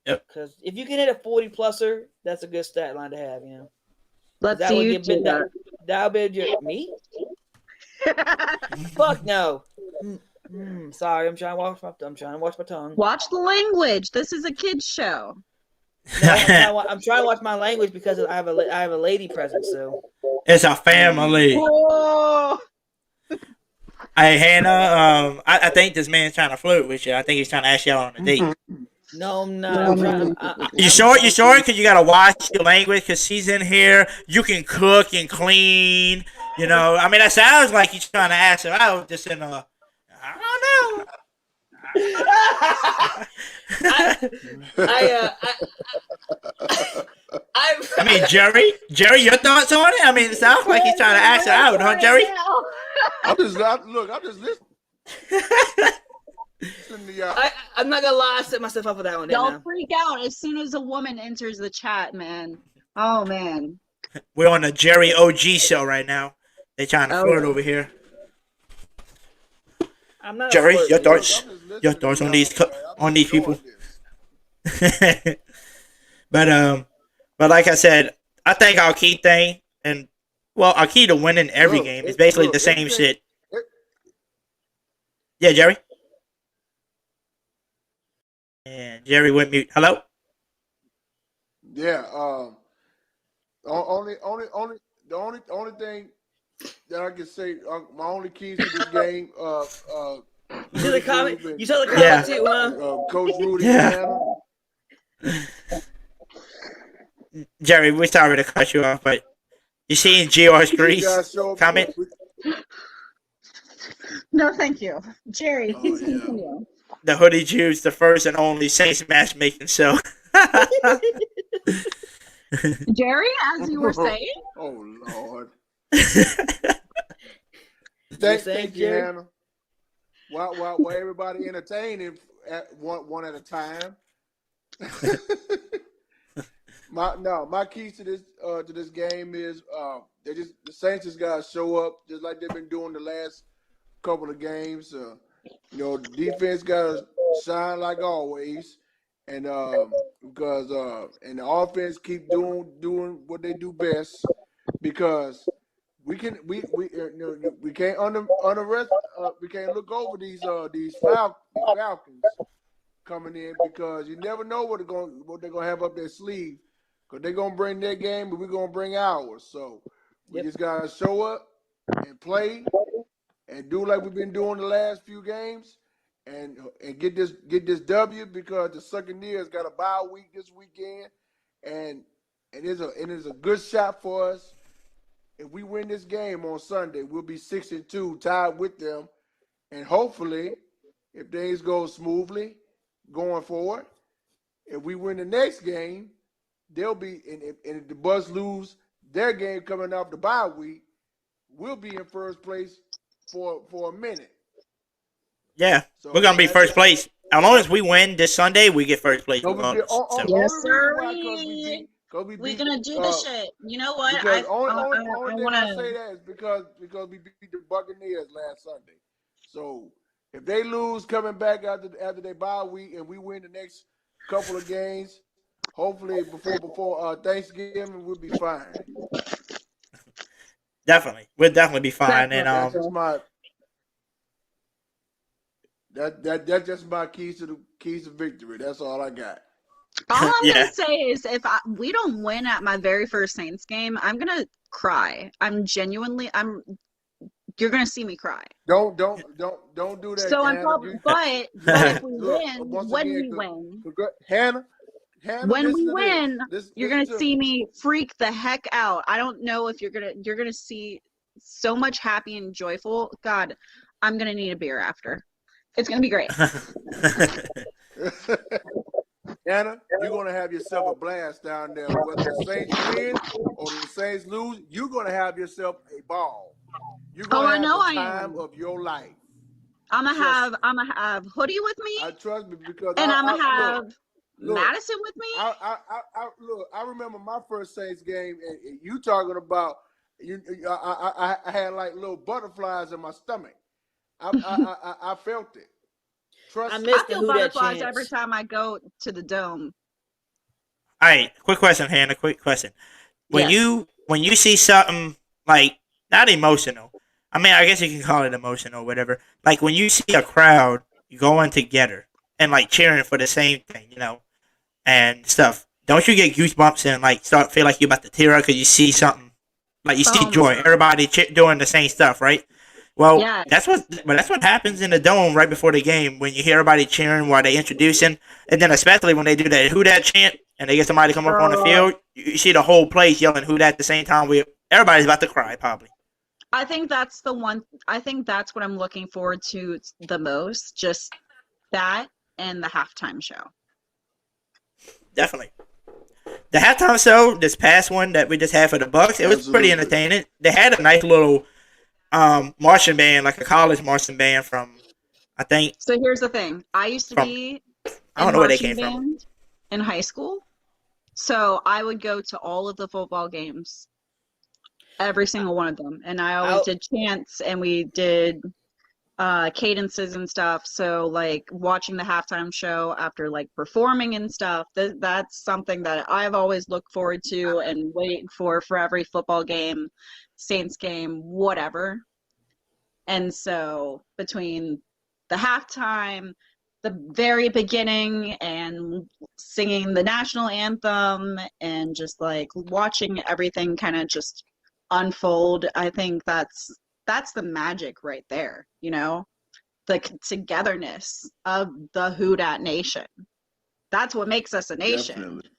Yep. Because if you can hit a 40-pluser, that's a good stat line to have. You know. Let's see you do that. That'll be me. Fuck no. Sorry, I'm trying to watch my tongue. Watch the language. This is a kids show. No, I'm trying to watch my language because I have a lady present. So it's a family. Whoa. Hey Hannah, I think this man's trying to flirt with you. I think he's trying to ask you out on a date. No, I'm not. You sure? You sure? Because you gotta watch your language. Because she's in here. You can cook and clean. You know. I mean, that sounds like he's trying to ask her out. Just in a. I don't know. I mean, Jerry, your thoughts on it? I mean, it sounds like he's trying to ask her out, huh, Jerry? I'm just listening. I'm not gonna lie, I set myself up for that one. Don't freak out as soon as a woman enters the chat, man. Oh man. We're on the Jerry OG show right now. They're trying to flirt over here. I'm not Jerry, your Your thoughts on these people. But like I said, I think our key thing our key to winning every game is basically the same shit. Yeah, Jerry. And Jerry went mute. Hello. Yeah. The only thing that I can say, my only keys to this game. You saw the comment. You saw the comment too, huh? Coach Rudy. Yeah. Jerry, we're sorry to cut you off, but you seen GR's Grease comment? No, thank you, Jerry. Oh, Please yeah. continue. The Hoodie Jube's the first and only Saints matchmaking show. Jerry, as you were saying. Oh Lord. Thank Thank you, Hannah. While everybody entertaining at one at a time. My keys to this game is the Saints just gotta show up just like they've been doing the last couple of games. The defense gotta shine like always, and because the offense keep doing what they do best, because we can't we can't look over these Falcons coming in, because you never know what they're gonna have up their sleeve, because they're gonna bring their game, but we're gonna bring ours. So we just gotta show up and play and do like we've been doing the last few games, and get this W, because the Succaneers got a bye week this weekend, and it is a good shot for us. If we win this game on Sunday, we'll be 6-2, tied with them, and hopefully, if things go smoothly going forward, if we win the next game, they'll be and if the Bucs lose their game coming off the bye week, we'll be in first place for a minute. Yeah, So we're gonna be first place. as long as we win this Sunday, we get first place No, we get, regardless. So Yes, only reason sir. why because we We're beat gonna do the shit. You know what? because I only thing want I say to. that is because we beat the Buccaneers last Sunday. So if they lose coming back after they bye week and we win the next couple of games, hopefully before Thanksgiving, we'll be fine. we'll definitely be fine. And That's just my that's just my keys to victory. That's all I got. All I'm Yeah. gonna say is, if we don't win at my very first Saints game, I'm gonna cry. You're gonna see me cry. Don't do that, So I'm Hannah. probably, but if we Look, win, once when again, we win, Hannah, when we listen to win, this. you're Listen gonna to see me. me freak the heck out. I don't know if you're gonna see so much happy and joyful. God, I'm gonna need a beer after. It's gonna be great. Hannah, you're gonna have yourself a blast down there. Whether the Saints win or the Saints lose, you're gonna have yourself a ball. You're Oh, gonna I have know the I time am. of your life. I'm Trust gonna have Hoodie with me, I trust me because and I'm gonna have look. Madison with me. I remember my first Saints game, and you talking about you. I had like little butterflies in my stomach. I felt it. Trust I me. missed I the feel Who Dat butterflies every chance. time I go to the dome. All right, quick question, Hannah. Quick question. When Yes. you see something like not emotional, I mean, I guess you can call it emotional, or whatever. Like when you see a crowd going together and like cheering for the same thing, and stuff. Don't you get goosebumps and like start feel like you're about to tear up because you see something like you see Oh joy, my. everybody doing the same stuff, right? Well, Yes. that's what happens in the dome right before the game when you hear everybody cheering while they introducing, and then especially when they do that "Who Dat" chant and they get somebody to come up on the field, you see the whole place yelling "Who Dat" at the same time. Everybody's about to cry, probably. I think that's the one. I think that's what I'm looking forward to the most. Just that and the halftime show. Definitely. The halftime show, this past one that we just had for the Bucks, it was pretty Absolutely. entertaining. They had a nice little marching band, like a college marching band from, I think, So here's the thing. I used to from be I in don't know where they marching came from. band in high school. So I would go to all of the football games, every single one of them. And I always I'll- did chants and we did cadences and stuff. So like watching the halftime show after like performing and stuff, that's something that I've always looked forward to and wait for every football game, Saints game, whatever. And so between the halftime, the very beginning, and singing the national anthem and just like watching everything kind of just unfold, I think that's the magic right there, the togetherness of the Who Dat Nation. That's what makes us a nation. Definitely.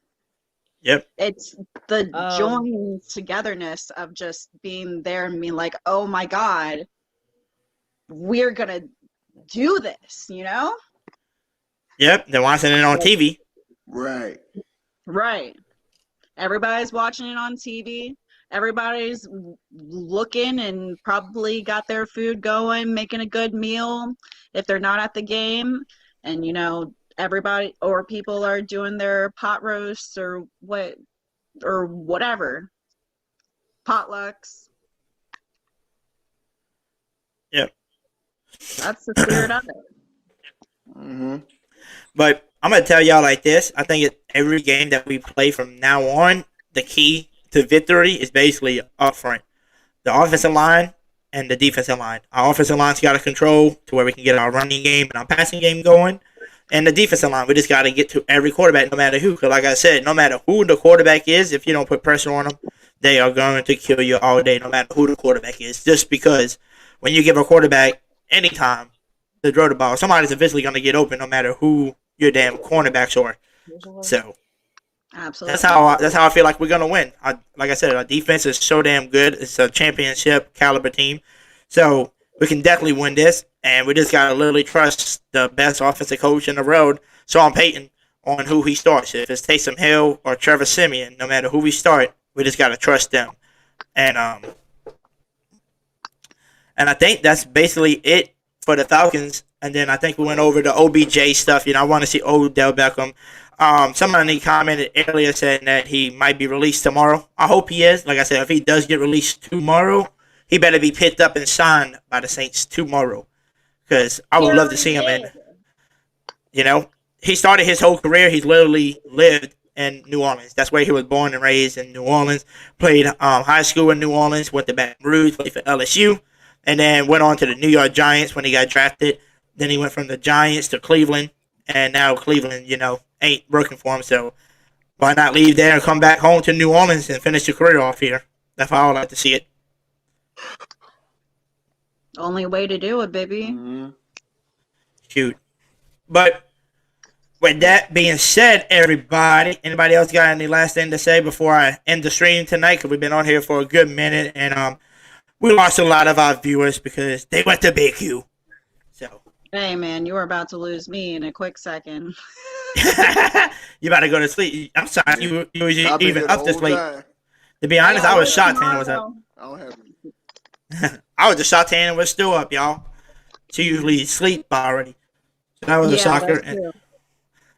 Yep. It's the Um, joint togetherness of just being there and being like, oh my God, we're gonna do this, Yep. They're watching it on TV. Right. Right. Everybody's watching it on TV. Everybody's looking and probably got their food going, making a good meal if they're not at the game. And everybody or people are doing their pot roasts or whatever. Potlucks. Yep. That's the spirit of it. Mm-hmm. But I'm gonna tell y'all like this. I think every game that we play from now on, the key to victory is basically up front. The offensive line and the defensive line. Our offensive line's got to control to where we can get our running game and our passing game going. And the defensive line, we just got to get to every quarterback, no matter who. Because like I said, no matter who the quarterback is, if you don't put pressure on them, they are going to kill you all day, no matter who the quarterback is. Just because when you give a quarterback any time to throw the ball, somebody's eventually going to get open, no matter who your damn cornerbacks are. So Absolutely. that's how I feel like we're gonna win. Like I said, our defense is so damn good. It's a championship caliber team, so we can definitely win this. And we just gotta literally trust the best offensive coach in the road, Sean Payton, on who he starts. If it's Taysom Hill or Trevor Siemian, no matter who we start, we just gotta trust them. And I think that's basically it for the Falcons And then I think we went over the OBJ stuff. I want to see Odell Beckham. Somebody commented earlier saying that he might be released tomorrow. I hope he is. Like I said, if he does get released tomorrow, he better be picked up and signed by the Saints tomorrow. Because I would love to see him in. He started his whole career. He's literally lived in New Orleans. That's where he was born and raised in New Orleans. Played high school in New Orleans. Went to Baton Rouge. Played for LSU. And then went on to the New York Giants when he got drafted. Then he went from the Giants to Cleveland. And now Cleveland, ain't working for him. So why not leave there and come back home to New Orleans and finish your career off here? That's how I would like to see it. Only way to do it, baby. Mm-hmm. Shoot. But with that being said, anybody else got any last thing to say before I end the stream tonight? Because we've been on here for a good minute, and we lost a lot of our viewers because they went to BQ. So. Hey, man, you were about to lose me in a quick second. You about to go to sleep. I'm sorry, you was even up this late. Time. To be honest, I was shocked Hannah was up. I don't have any. I was just shocked Hannah was still up, y'all. She usually sleep already. So that was a shocker.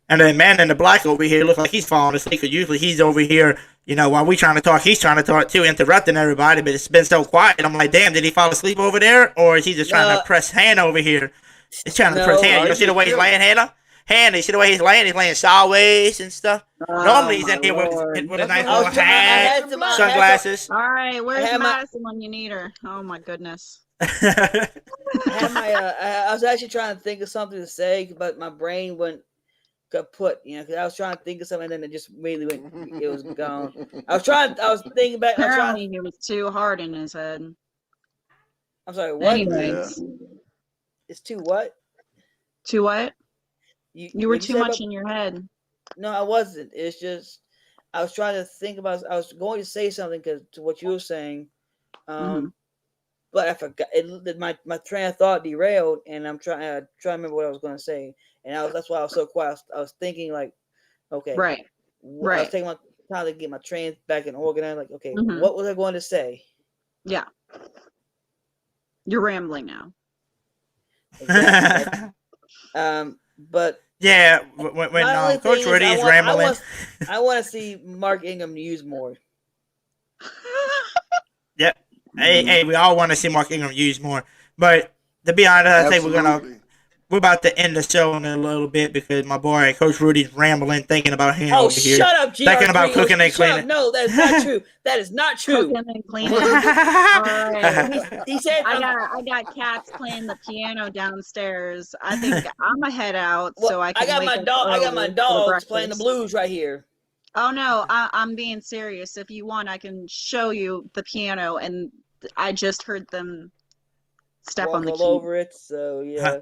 And then man in the black over here looks like he's falling asleep. Because usually he's over here, while we trying to talk, he's trying to talk too, interrupting everybody. But it's been so quiet. I'm like, damn, did he fall asleep over there? Or is he just trying to press Hannah over here? He's trying to press Hannah. You see the way he's laying, Hannah? Hannah, you see the way he's laying? He's laying sideways and stuff. Normally he's in here with a nice little hat, sunglasses. All right, where's Madison when you need her? Oh my goodness. I was actually trying to think of something to say, but my brain went kaput. Because I was trying to think of something, and then it just immediately went. It was gone. I was thinking back. Apparently, it was too hard in his head. I'm sorry. What? Anyways, it's too what? Too what? You were too much in your head. No, I wasn't. It's just I was trying to think about. I was going to say something because to what you were saying, but I forgot. My train of thought derailed, and I'm trying to remember what I was going to say, and that's why I was so quiet. I was thinking like, okay, right. I was taking my time to get my train back in organized. Like, okay, what was I going to say? Yeah, you're rambling now. Exactly. But yeah, when Coach Rudy is rambling, I want to see Mark Ingram used more. Yep. Hey, we all want to see Mark Ingram used more. But to be honest, I think we're about to end the show in a little bit because my boy Coach Rudy's rambling, thinking about him over here. Shut up, GR3. Thinking about cooking and cleaning. No, that's not true. That is not true. Cooking and cleaning. Right. He said, I got cats playing the piano downstairs. I think I'm gonna head out so I can. I got my dogs playing the blues right here. Oh no, I'm being serious. If you want, I can show you the piano, and I just heard them step on the key. All over it. So yeah.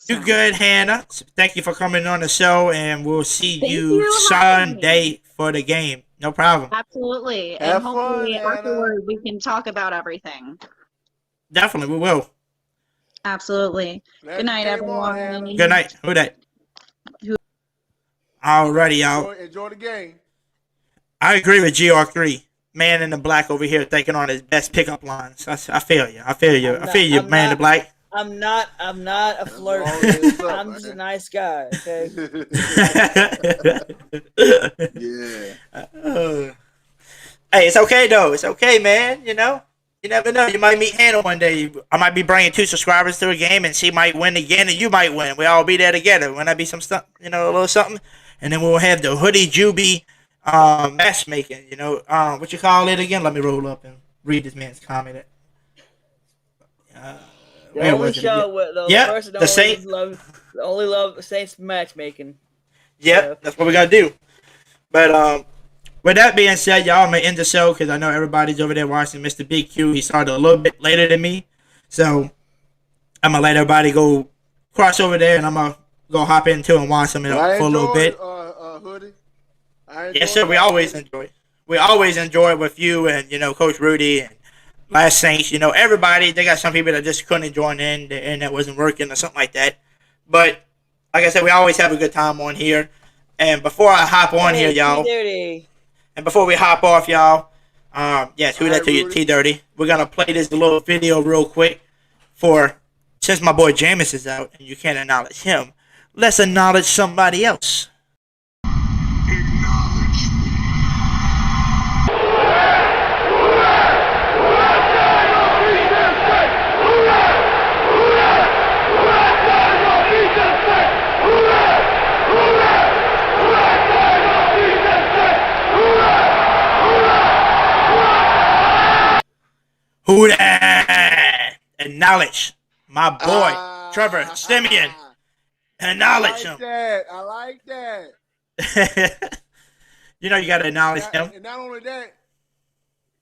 You good, Hannah? Thank you for coming on the show, and we'll see you Sunday for the game. No problem. Absolutely. And hopefully afterward we can talk about everything. Definitely, we will. Absolutely. Good night, everyone. Good night. Who that? Alrighty, y'all. Enjoy the game. I agree with GR3. Man in the black over here taking on his best pickup lines. I feel you. I feel you, man in the black. I'm not a flirt. I'm just a nice guy, okay? Yeah. Hey, it's okay though. It's okay, man. You never know. You might meet Hannah one day. I might be bringing 2 subscribers to a game, and she might win again, and you might win. We all be there together. Wouldn't that be some stuff? A little something. And then we'll have the Hoodie Jube matchmaking. What you call it again? Let me roll up and read this man's comment. The only show where the only love Saints matchmaking. Yep, that's what we gotta do. But with that being said, y'all, I'm gonna end the show because I know everybody's over there watching Mr. BQ. He started a little bit later than me, so I'm gonna let everybody go cross over there, and I'm gonna go hop into and watch them for a little bit. Hoodie. Yes, sir. We always enjoy it. We always enjoy it with you and Coach Rudy and Last Saints. Everybody. They got some people that just couldn't join in and that wasn't working or something like that. But like I said, we always have a good time on here. And before I hop on here, y'all, and before we hop off, y'all, yes, who that to you, T-Dirty. We're gonna play this little video real quick for since my boy Jameis is out and you can't acknowledge him, let's acknowledge somebody else. Hoodie! Acknowledge my boy, Trevor Simeon. Acknowledge him. I like that. You know you got to acknowledge him. And not only that,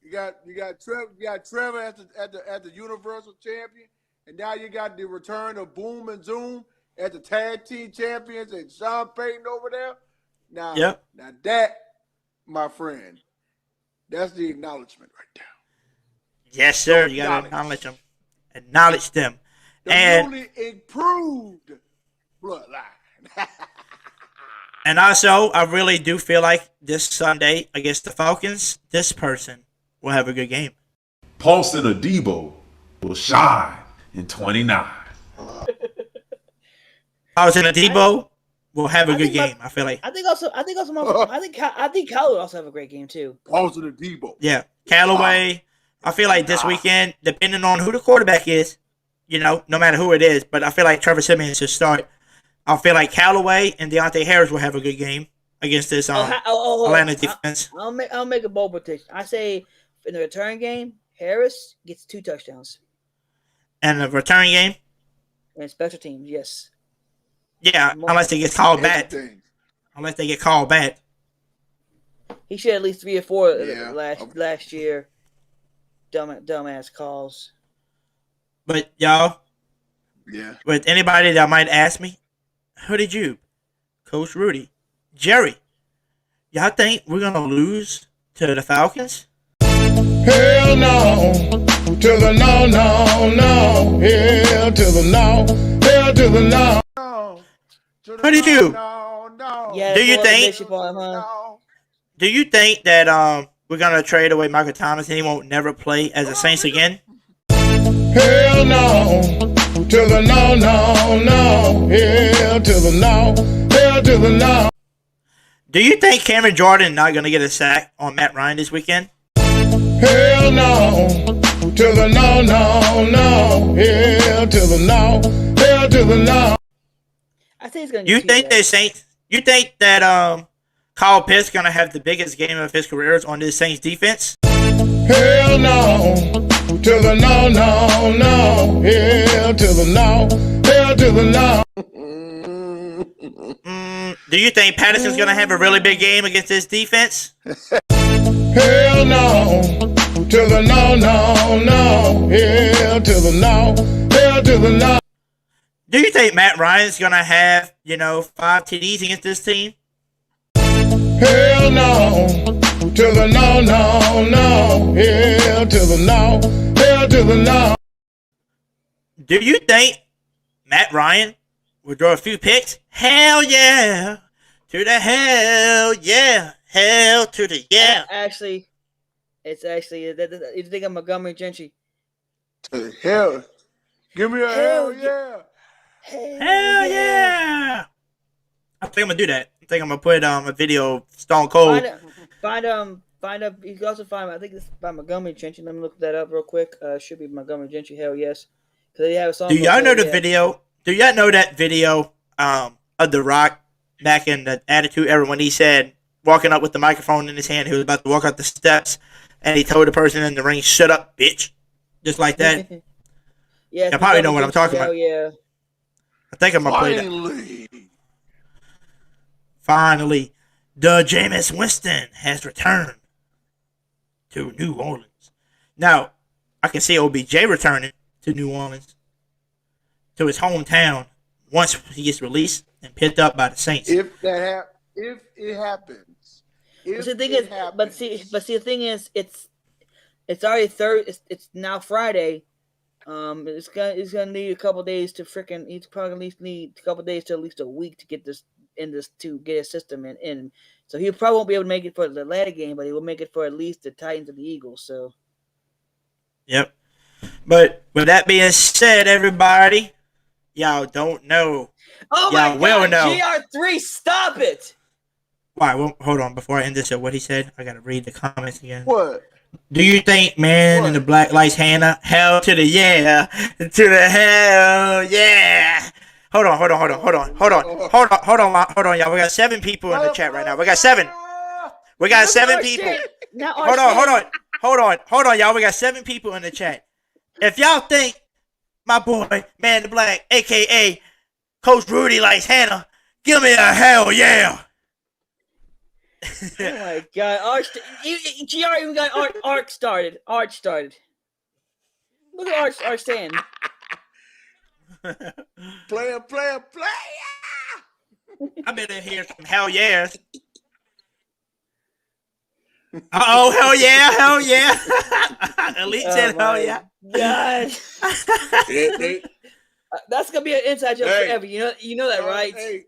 you got Trevor at the Universal Champion, and now you got the return of Boom and Zoom at the Tag Team Champions and Sean Payton over there. Now that, my friend, that's the acknowledgement right there. Yes, sir. You got to acknowledge them. Acknowledge them. The newly improved bloodline. And also, I really do feel like this Sunday against the Falcons, this person will have a good game. Paulson Adebo will shine in 29. Paulson Adebo will have a good game. I feel like. I think Kyle would also have a great game too. Paulson Adebo. Yeah, Callaway. I feel like this weekend, depending on who the quarterback is, no matter who it is, but I feel like Trevor Simeon should start. I feel like Callaway and Deontay Harris will have a good game against this Atlanta defense. I'll make a bold prediction. I say in the return game, Harris gets 2 touchdowns. And the return game? And special teams, yes. Yeah, unless they get called back. Unless they get called back. He should at least 3 or 4 last year. Dumbass calls. But y'all, with anybody that might ask me, Hoodie Jube, Coach Rudy, Jerry, y'all think we're gonna lose to the Falcons? Hell no, to the no, no, no, hell to the no, hell to the no. Hoodie Jube, Yeah, do you think that we're gonna trade away Michael Thomas and he won't never play as a Saints again? Hell no, to the no, no, no, hell to the no, hell to the no. Do you think Cameron Jordan not gonna get a sack on Matt Ryan this weekend? Hell no, to the no, no, no, hell to the no, hell to the no. I think he's gonna. You think that Saints? You think that Kyle Pitts gonna have the biggest game of his career on this Saints defense? Hell no, to the no, no, no, hell to the no, hell to the no. Do you think Patterson's gonna have a really big game against this defense? Hell no, to the no, no, no, hell to the no, hell to the no. Do you think Matt Ryan's gonna have 5 TDs against this team? Hell no, to the no, no, no, hell to the no, hell to the no. Do you think Matt Ryan will throw a few picks? Hell yeah! To the hell yeah! Hell to the yeah! It's actually you think of Montgomery Gentry? To the hell! Give me a hell yeah! Hell yeah! I think I'm gonna do that. I think I'm gonna put a video of Stone Cold. Find you can also find I think it's by Montgomery Gentry. Let me look that up real quick. Should be Montgomery Gentry. Hell yes. Because they have a song. Do y'all know the video? Do y'all know that video of The Rock back in the Attitude Era when he said walking up with the microphone in his hand, he was about to walk up the steps, and he told the person in the ring, "Shut up, bitch," just like that. Yeah, you probably know what I'm talking about. Yeah. I think I'm gonna play that. Finally, the Jameis Winston has returned to New Orleans. Now, I can see OBJ returning to New Orleans, to his hometown, once he gets released and picked up by the Saints. If it happens. The thing is, it's already it's now Friday. It's gonna need a couple days to freaking. He's probably at least need a couple days to at least a week to get to get his system in. So he probably won't be able to make it for the Atlanta game, but he will make it for at least the Titans and the Eagles. So. Yep. But with that being said, everybody, y'all don't know. Oh Y'all my will God, know. GR3, stop it! All right, well, hold on. Before I end this, what he said, I gotta read the comments again. What? Do you think Man in the Black likes Hannah? Hell to the yeah, to the hell yeah. Hold on, y'all. We got 7 people in the chat right now. We got 7. We got 7 people. Now Hold on, y'all. We got 7 people in the chat. If y'all think my boy Man in the Black, aka Coach Rudy, likes Hannah, give me a hell yeah. Oh my God, GR even got Arch started. Look at Arch saying. Player. I better hear some hell yeahs. Hell yeah. Elite said hell yeah. God. That's gonna be an inside joke forever. You know that, right? Hey.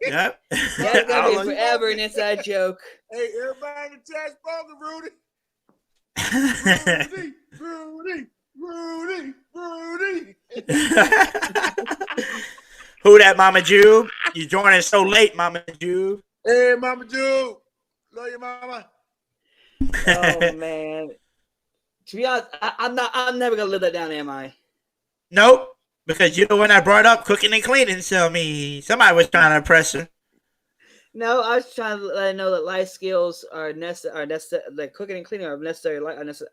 Yep. That's gonna be forever an inside joke. Hey, everybody in the chat spoken, Rudy. Who that, Mama Jube? You joining so late, Mama Jube. Hey, Mama Jube. Love you, Mama. Oh man. To be honest, I'm never gonna live that down, am I? Nope. Because you know when I brought up cooking and cleaning, so somebody was trying to impress her. No, I was trying to let her know that life skills are necessary. Like cooking and cleaning are necessary.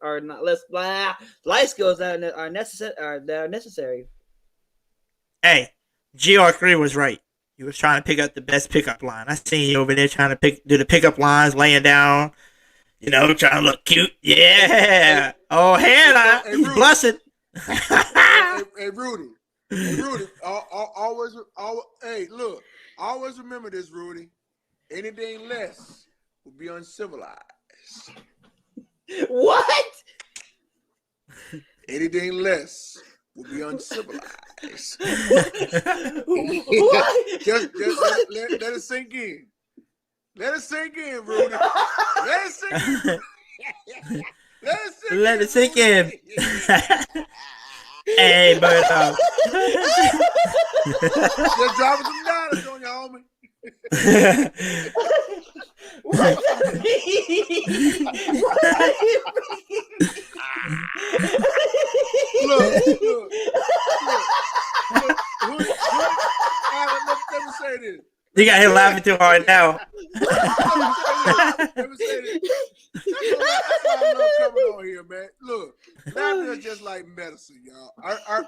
Are not less life skills that are necessary. Hey, GR3 was right. He was trying to pick up the best pickup line. I seen you over there trying to do the pickup lines, laying down. Trying to look cute. Yeah. Oh, Hannah, he's blushing. Hey, Rudy. Always. Hey, look. Always remember this, Rudy. Anything less will be uncivilized. What? Anything less will be uncivilized. What? just let it sink in. Let it sink in, Rudy. Let it sink in. Let it sink in. Hey, but just dropping some dollars on you, homie. What does that mean? Look. Let me say this. You got him laughing too hard now. Let me say this. That's why I love coming on here, man. Look, laughter is just like medicine, y'all.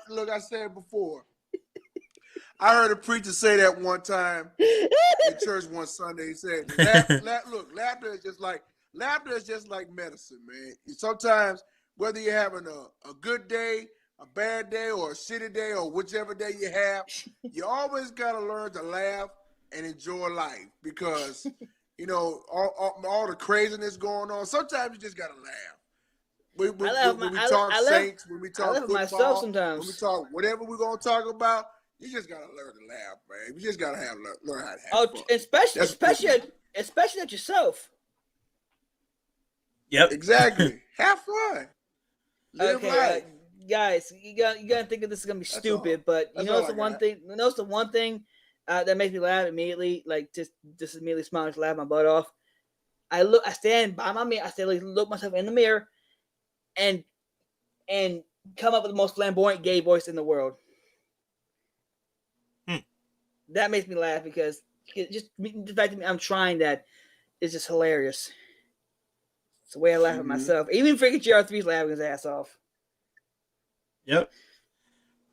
Look, I said before. I heard a preacher say that one time in church one Sunday. He said, "Look, laughter is just like medicine, man. Sometimes, whether you're having a good day, a bad day, or a shitty day, or whichever day you have, you always gotta learn to laugh and enjoy life because all the craziness going on. Sometimes you just gotta laugh. When we talk Saints, when we talk football, myself sometimes. when we talk whatever we're gonna talk about, you just gotta learn to laugh, man. You just gotta learn how to have fun. Especially at yourself. Yep. Exactly. Have fun. Live life. Guys, you gotta think that this is gonna be stupid, but you know it's the one thing that makes me laugh immediately, like just immediately smile, just laugh my butt off. I stand by my mirror, look myself in the mirror and come up with the most flamboyant gay voice in the world. That makes me laugh because just the fact that I'm trying that is just hilarious. It's the way I laugh at myself. Even freaking GR3's laughing his ass off. Yep.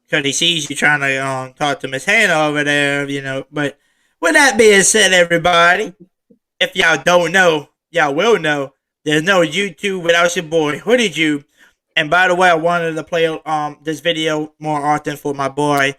Because he sees you trying to talk to Miss Hannah over there, But with that being said, everybody, if y'all don't know, y'all will know. There's no YouTube without your boy Hoodie Jube. And by the way, I wanted to play this video more often for my boy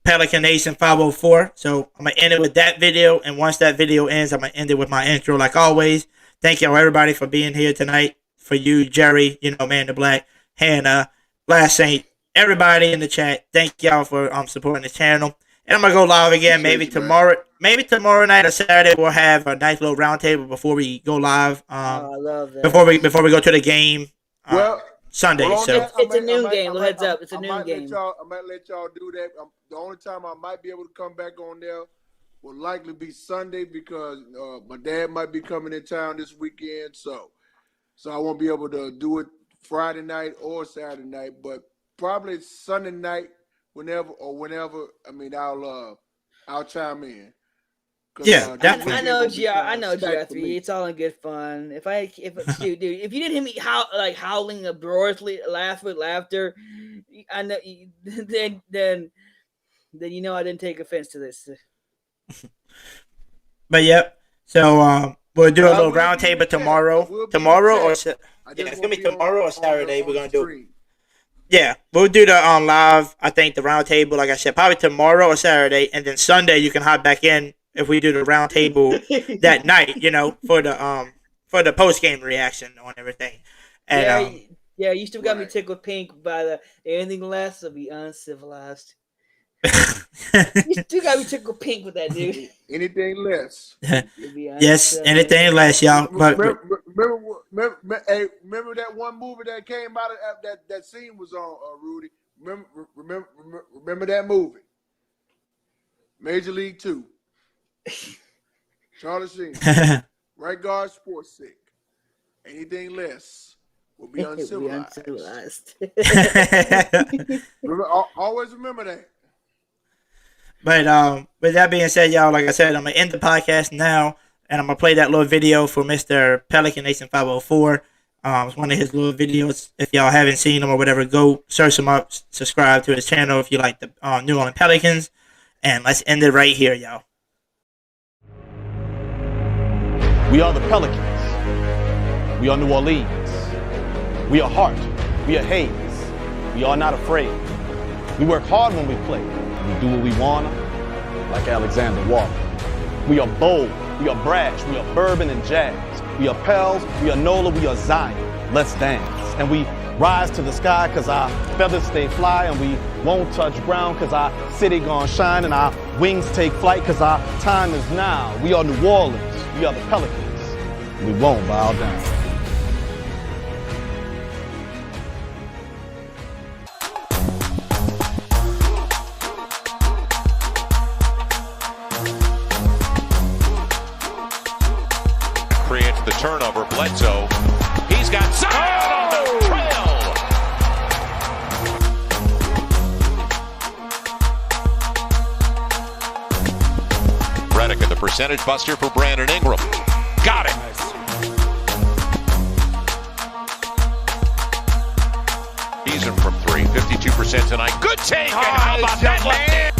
Pelican Nation 504. So I'm gonna end it with that video, and once that video ends, I'm gonna end it with my intro like always. Thank y'all everybody for being here tonight. For you, Jerry, Man the Black, Hannah, Last Saint, everybody in the chat. Thank y'all for supporting the channel. And I'm gonna go live again maybe tomorrow. Maybe tomorrow night or Saturday we'll have a nice little round table before we go live. I love that. Before we go to the game. Well, Sunday. Well, on So that, It's a noon game. Heads up, it's a I noon might game. I might let y'all do that. The only time I might be able to come back on there will likely be Sunday because my dad might be coming in town this weekend, so I won't be able to do it Friday night or Saturday night, but probably Sunday night, whenever. I mean, I'll chime in. yeah, This definitely. I weekend know, gonna be I kinda know, stacked for GRP. me. It's all in good fun. Dude, if you didn't hear me howling uproariously, laugh with laughter, I know. Then you know I didn't take offense to this. But yep. So we'll do a But I little will round be in table the chat. I tomorrow. will be in the Tomorrow or chat. I yeah, just it's gonna won't be be tomorrow or on Saturday. We're the gonna do. stream. Yeah, we'll do the live. I think the round table, like I said, probably tomorrow or Saturday, and then Sunday you can hop back in if we do the round table that night. You know, for the post game reaction on everything. And Yeah, you still got me Right. tickled pink by the anything less will be uncivilized. You still got me tickled pink with that, dude. Anything less. It'll be yes, uncivilized. anything less, y'all. But Remember that one movie that came out of that scene was on, Rudy? Remember that movie? Major League 2. Charlie Sheen. Right guard, sports sick. Anything less will be It'll be uncivilized. uncivilized. Always remember that. But with that being said, y'all, like I said, I'm gonna end the podcast now, and I'm gonna play that little video for Mr. Pelican Nation 504. It's one of his little videos. If y'all haven't seen him or whatever, go search him up, subscribe to his channel if you like the New Orleans Pelicans, and let's end it right here, y'all. We are the Pelicans. We are New Orleans. We are heart. We are Hayes. We are not afraid. We work hard when we play. We do what we wanna, like Alexander Walker. We are bold. We are brash. We are bourbon and jazz. We are Pels. We are Nola. We are Zion. Let's dance. And we rise to the sky because our feathers stay fly, and we won't touch ground because our city gonna shine, and our wings take flight because our time is now. We are New Orleans. We are the Pelicans. We won't bow down. Creates the turnover. Bledsoe. He's got Zion on the trail. Redick at the percentage buster for Brandon Ingram. Got it. He's in from three. 52% tonight. Good take. And how about that left hand?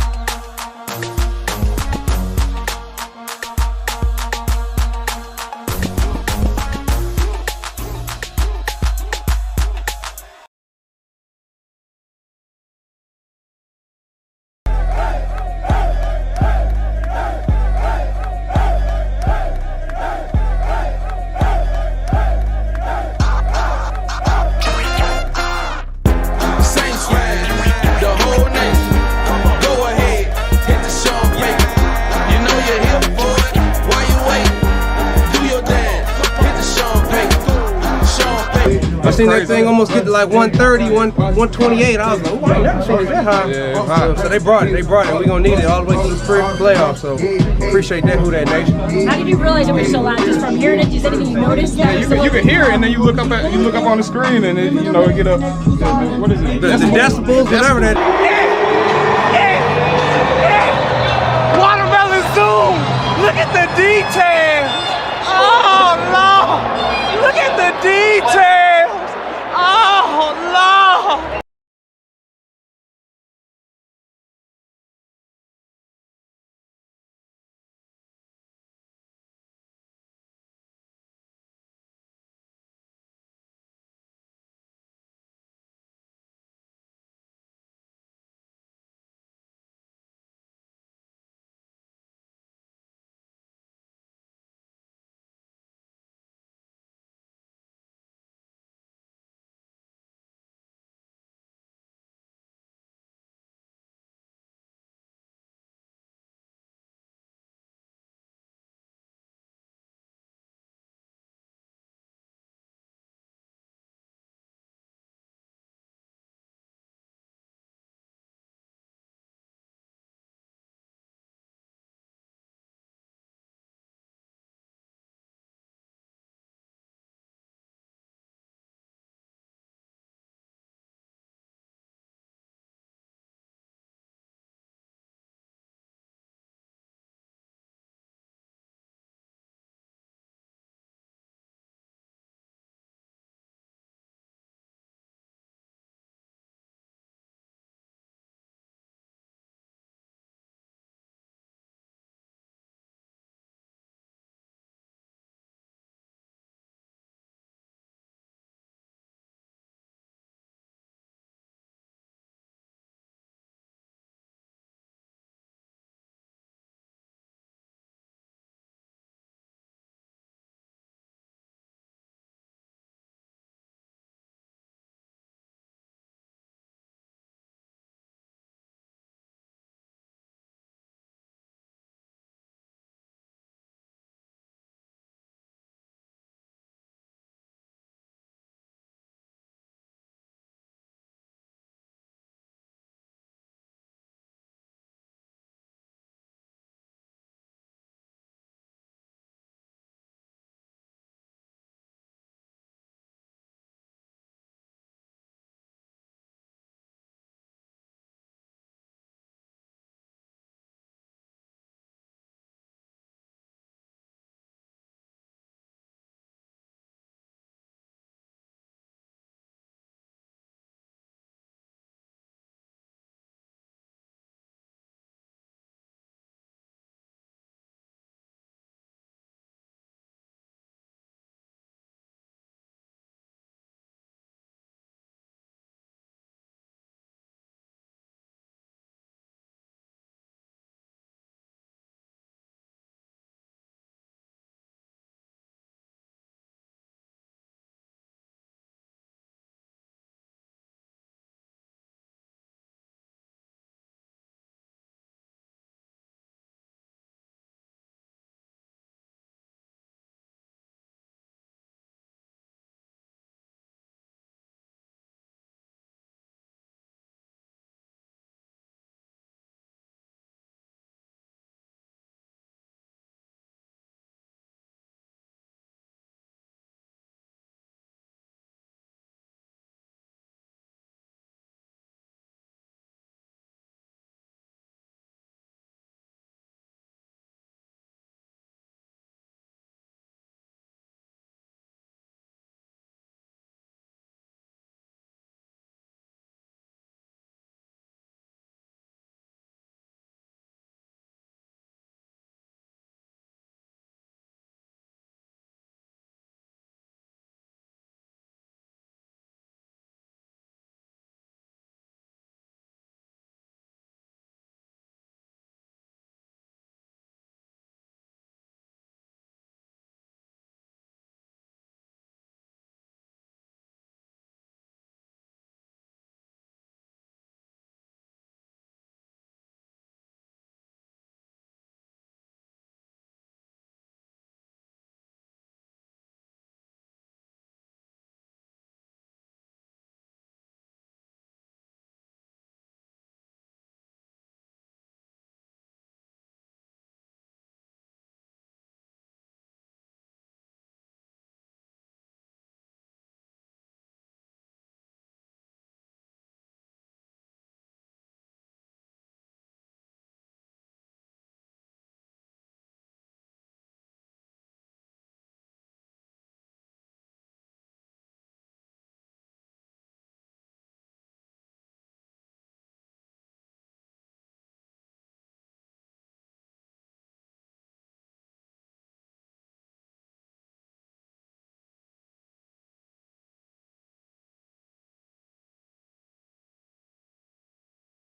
I seen that thing almost get to like 130, 128. I was like, oh, I never seen it that high. Yeah, so they brought it. We're going to need it all the way to the playoffs. So appreciate that, Who That Nation. How did you realize it was so loud? Just from hearing it? Is there anything you noticed? Yeah, you can hear it, and then you look up on the screen, and it, it get up. What is it? The decibels, whatever that. Watermelon zoom! Look at the details! Oh, Lord! Look at the details! Oh, Lord!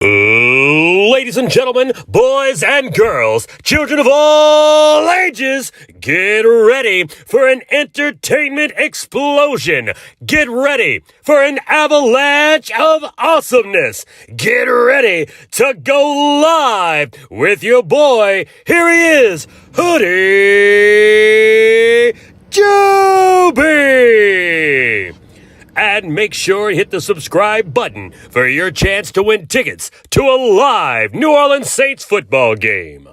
Ladies and gentlemen, boys and girls, children of all ages, get ready for an entertainment explosion. Get ready for an avalanche of awesomeness. Get ready to go live with your boy. Here he is, Hoodie Jube. And make sure you hit the subscribe button for your chance to win tickets to a live New Orleans Saints football game.